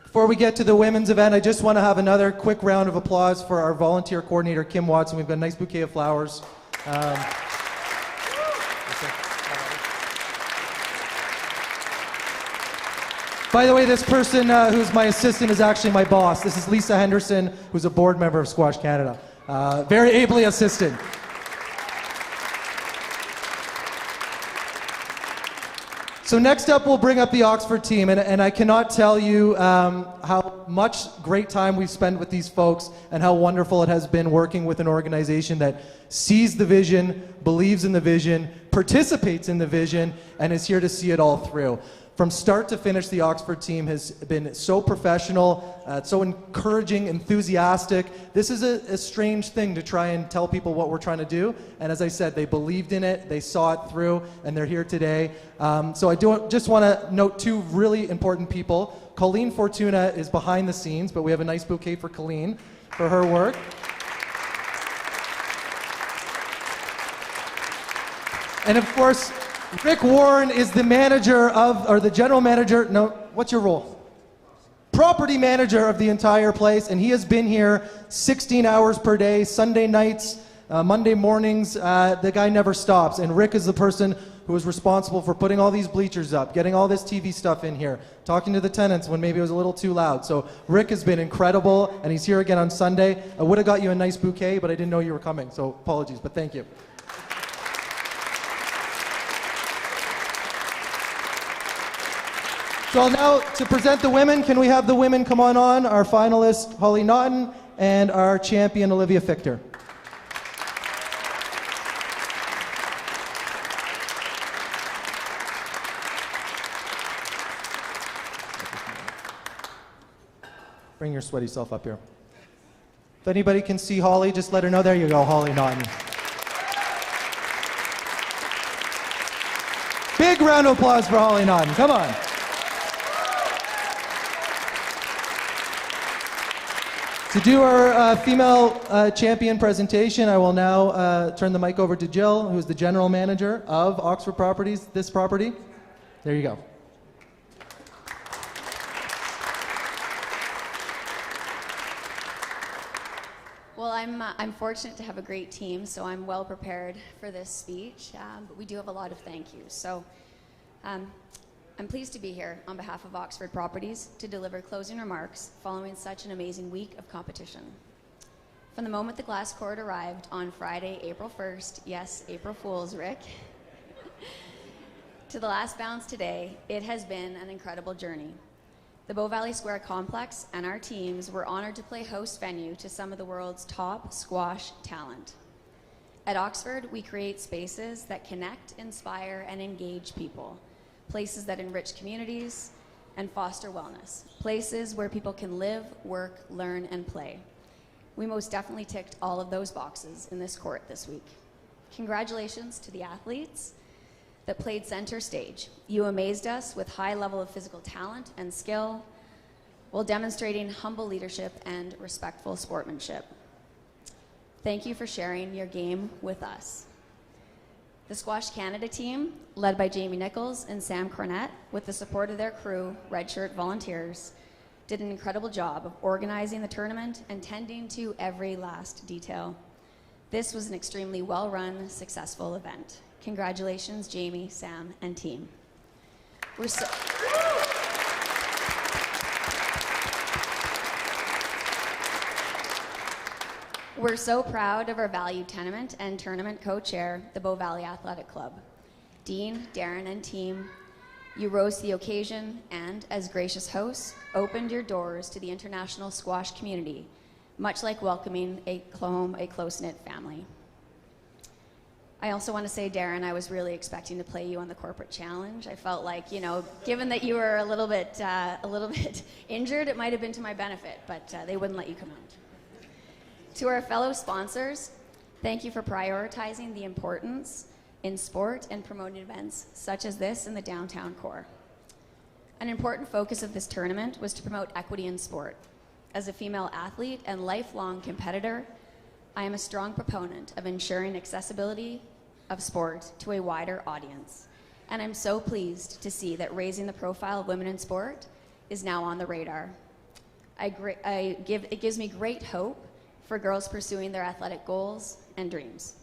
Before we get to the women's event, I just want to have another quick round of applause for our volunteer coordinator, Kim Watson. We've got a nice bouquet of flowers. By the way, this person who's my assistant is actually my boss. This is Lisa Henderson, who's a board member of Squash Canada. Very ably assisted. So next up, we'll bring up the Oxford team, and I cannot tell you how much great time we've spent with these folks and how wonderful it has been working with an organization that sees the vision, believes in the vision, participates in the vision, and is here to see it all through. From start to finish, the Oxford team has been so professional, so encouraging, enthusiastic. This is a strange thing to try and tell people what we're trying to do. And as I said, they believed in it, they saw it through, and they're here today. So I just want to note two really important people. Colleen Fortuna is behind the scenes, but we have a nice bouquet for Colleen for her work. And of course, Rick Warren is the manager of, or the general manager, no, what's your role? Property manager of the entire place, and he has been here 16 hours per day, Sunday nights, Monday mornings. The guy never stops, and Rick is the person who is responsible for putting all these bleachers up, getting all this TV stuff in here, talking to the tenants when maybe it was a little too loud. So Rick has been incredible, and he's here again on Sunday. I would have got you a nice bouquet, but I didn't know you were coming, so apologies, but thank you. So now, to present the women, can we have the women come on? Our finalist, Hollie Naughton, and our champion, Olivia Fiechter. Bring your sweaty self up here. If anybody can see Hollie, just let her know. There you go, Hollie Naughton. Big round of applause for Hollie Naughton. Come on. To do our female champion presentation, I will now turn the mic over to Jill, who is the general manager of Oxford Properties, this property. There you go. Well, I'm fortunate to have a great team, so I'm well prepared for this speech, but we do have a lot of thank yous. So I'm pleased to be here on behalf of Oxford Properties to deliver closing remarks following such an amazing week of competition. From the moment the glass court arrived on Friday, April 1st, yes, April Fool's, Rick, to the last bounce today, it has been an incredible journey. The Bow Valley Square Complex and our teams were honored to play host venue to some of the world's top squash talent. At Oxford, we create spaces that connect, inspire, and engage people. Places that enrich communities and foster wellness. Places where people can live, work, learn, and play. We most definitely ticked all of those boxes in this court this week. Congratulations to the athletes that played center stage. You amazed us with high level of physical talent and skill while demonstrating humble leadership and respectful sportsmanship. Thank you for sharing your game with us. The Squash Canada team, led by Jamie Nichols and Sam Cornett, with the support of their crew, Red Shirt Volunteers, did an incredible job of organizing the tournament and tending to every last detail. This was an extremely well-run, successful event. Congratulations, Jamie, Sam, and team. We're so proud of our valued tenement and tournament co-chair, the Bow Valley Athletic Club. Dean, Darren, and team, you rose to the occasion and, as gracious hosts, opened your doors to the international squash community, much like welcoming a close-knit family. I also want to say, Darren, I was really expecting to play you on the corporate challenge. I felt like, you know, given that you were a little bit injured, it might have been to my benefit, but they wouldn't let you come out. To our fellow sponsors, thank you for prioritizing the importance in sport and promoting events such as this in the downtown core. An important focus of this tournament was to promote equity in sport. As a female athlete and lifelong competitor, I am a strong proponent of ensuring accessibility of sport to a wider audience. And I'm so pleased to see that raising the profile of women in sport is now on the radar. It gives me great hope for girls pursuing their athletic goals and dreams.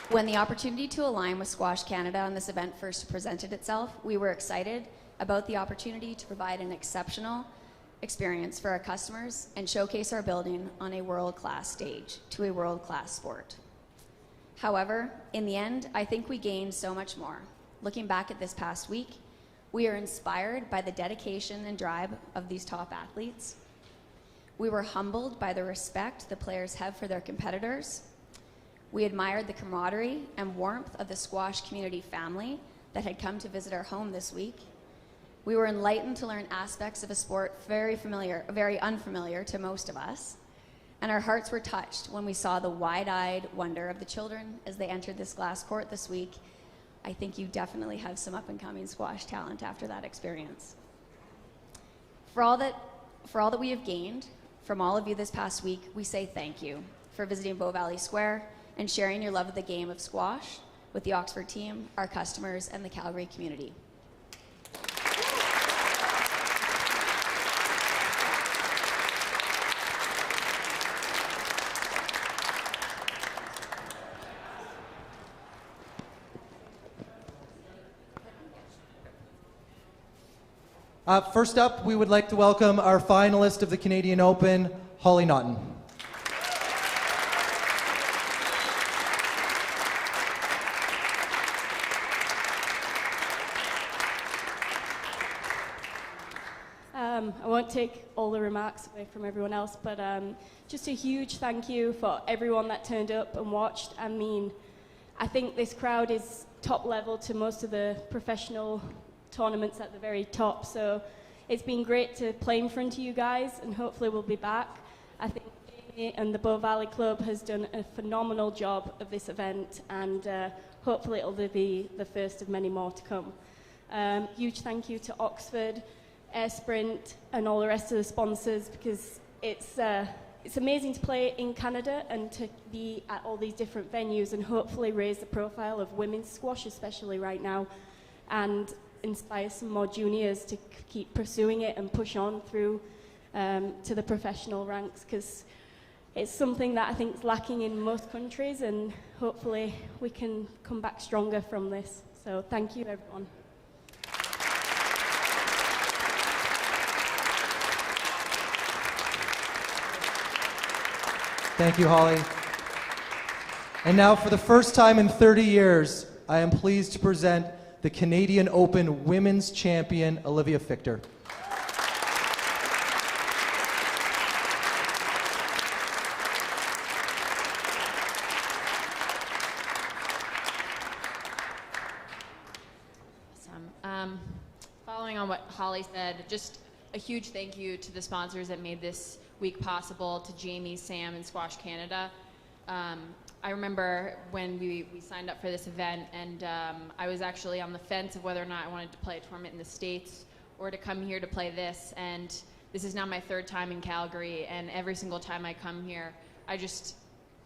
When the opportunity to align with Squash Canada on this event first presented itself, we were excited about the opportunity to provide an exceptional experience for our customers and showcase our building on a world-class stage to a world-class sport. However, in the end, I think we gained so much more. Looking back at this past week, we are inspired by the dedication and drive of these top athletes. We were humbled by the respect the players have for their competitors. We admired the camaraderie and warmth of the squash community family that had come to visit our home this week. We were enlightened to learn aspects of a sport very unfamiliar to most of us. And our hearts were touched when we saw the wide-eyed wonder of the children as they entered this glass court this week. I think you definitely have some up-and-coming squash talent after that experience. For all that we have gained from all of you this past week, we say thank you for visiting Bow Valley Square and sharing your love of the game of squash with the Oxford team, our customers, and the Calgary community. First up, we would like to welcome our finalist of the Canadian Open, Hollie Naughton. I won't take all the remarks away from everyone else, but just a huge thank you for everyone that turned up and watched. I mean, I think this crowd is top level to most of the professional tournaments at the very top, so it's been great to play in front of you guys, and hopefully we'll be back. I think Jamie and the Bow Valley Club has done a phenomenal job of this event, and hopefully it'll be the first of many more to come. Huge thank you to Oxford, Air Sprint, and all the rest of the sponsors, because it's amazing to play in Canada and to be at all these different venues and hopefully raise the profile of women's squash, especially right now, and inspire some more juniors to keep pursuing it and push on through to the professional ranks, because it's something that I think is lacking in most countries, and hopefully we can come back stronger from this. So thank you, everyone. Thank you, Hollie. And now, for the first time in 30 years, I am pleased to present the Canadian Open Women's Champion, Olivia Fiechter. Awesome. Following on what Hollie said, just a huge thank you to the sponsors that made this week possible, to Jamie, Sam, and Squash Canada. I remember when we signed up for this event, and I was actually on the fence of whether or not I wanted to play a tournament in the States or to come here to play this, and this is now my third time in Calgary, and every single time I come here, I just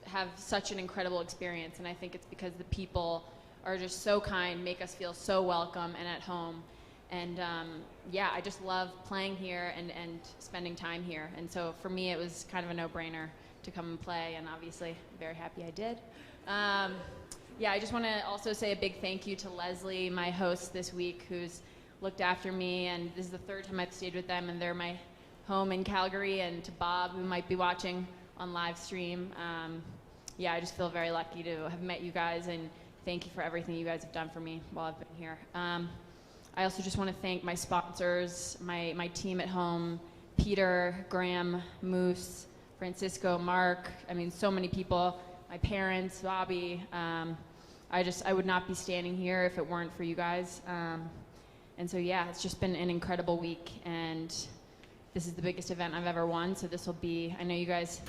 have such an incredible experience, and I think it's because the people are just so kind, make us feel so welcome and at home. And yeah, I just love playing here and spending time here. And so for me, it was kind of a no-brainer to come and play, and obviously I'm very happy I did. Yeah, I just want to also say a big thank you to Leslie, my host this week, who's looked after me, and this is the third time I've stayed with them, and they're my home in Calgary, and to Bob, who might be watching on live stream. Yeah, I just feel very lucky to have met you guys, and thank you for everything you guys have done for me while I've been here. I also just want to thank my sponsors, my team at home, Peter, Graham, Moose, Francisco, Mark, I mean, so many people, my parents, Bobby. I would not be standing here if it weren't for you guys. And so, yeah, it's just been an incredible week, and this is the biggest event I've ever won, so this will be, I know you guys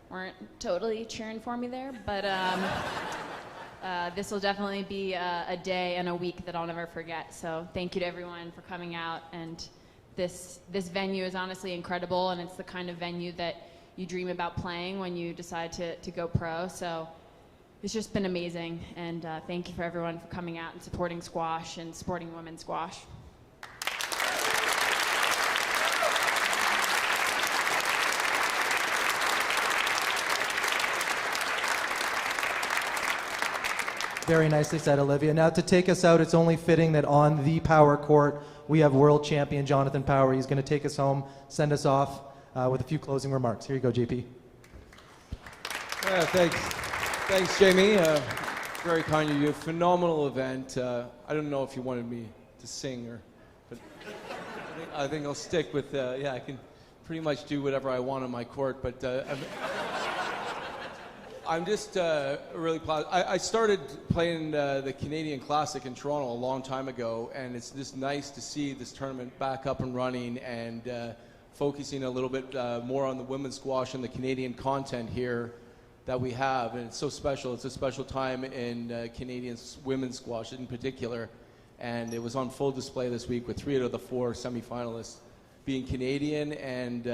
weren't totally cheering for me there, but this will definitely be a day and a week that I'll never forget. So thank you to everyone for coming out, and this venue is honestly incredible, and it's the kind of venue that you dream about playing when you decide to go pro. So it's just been amazing, and thank you for everyone for coming out and supporting squash and supporting women's squash. Very nicely said, Olivia. Now, to take us out, it's only fitting that on the Power Court, we have world champion Jonathan Power. He's going to take us home, send us off with a few closing remarks. Here you go, JP. Thanks, Jamie. Very kind of you. Phenomenal event. I don't know if you wanted me to sing, but I think I'll stick with, I can pretty much do whatever I want on my court, but I'm just really proud. I started playing the Canadian Classic in Toronto a long time ago, and it's just nice to see this tournament back up and running and focusing a little bit more on the women's squash and the Canadian content here that we have. And it's so special. It's a special time in Canadian women's squash in particular. And it was on full display this week with 3 out of the 4 semifinalists being Canadian. And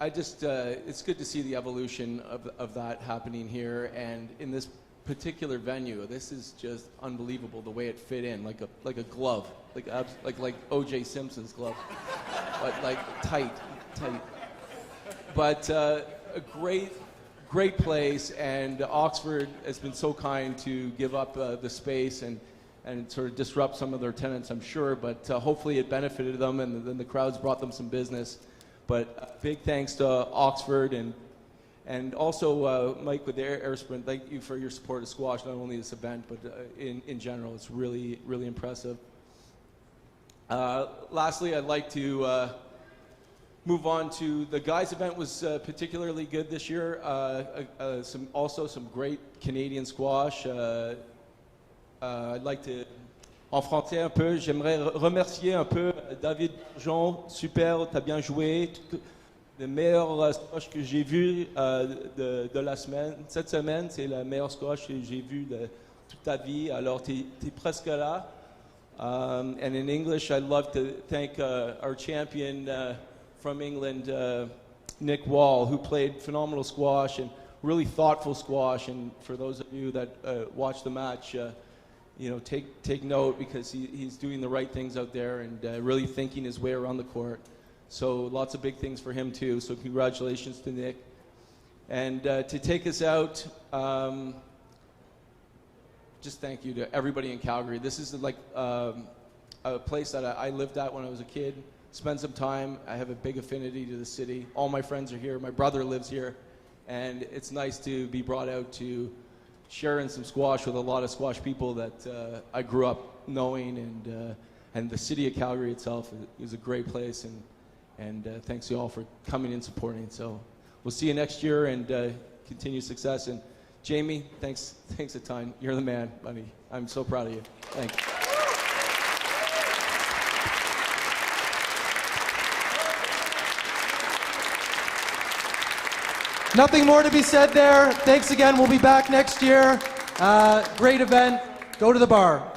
it's good to see the evolution of that happening here, and in this particular venue, this is just unbelievable the way it fit in, like a glove, like O.J. Simpson's glove, but like tight. But a great place, and Oxford has been so kind to give up the space and sort of disrupt some of their tenants, I'm sure, but hopefully it benefited them, and then the crowds brought them some business. But big thanks to Oxford and also Mike with the Air Sprint. Thank you for your support of squash, not only this event, but in general. It's really, really impressive. Lastly, I'd like to move on to the guys' event. Was particularly good this year. Some great Canadian squash. I'd like to... En français un peu, j'aimerais remercier un peu David Baillargeon, super, t'as bien joué, le meilleur squash que j'ai vu de la semaine. Cette semaine, c'est le meilleur squash que j'ai vu de toute ta vie, alors t'es presque là. And in English, I'd love to thank our champion from England, Nick Wall, who played phenomenal squash and really thoughtful squash. And for those of you that watch the match, take note, because he's doing the right things out there and really thinking his way around the court. So lots of big things for him too. So congratulations to Nick. And to take us out, just thank you to everybody in Calgary. This is like a place that I lived at when I was a kid. Spent some time. I have a big affinity to the city. All my friends are here. My brother lives here. And it's nice to be brought out to sharing some squash with a lot of squash people that I grew up knowing, and the city of Calgary itself is a great place, and thanks to you all for coming and supporting. So we'll see you next year, and continued success. And Jamie, thanks a ton. You're the man, buddy. I'm so proud of you. Thanks. Nothing more to be said there. Thanks again. We'll be back next year. Great event. Go to the bar.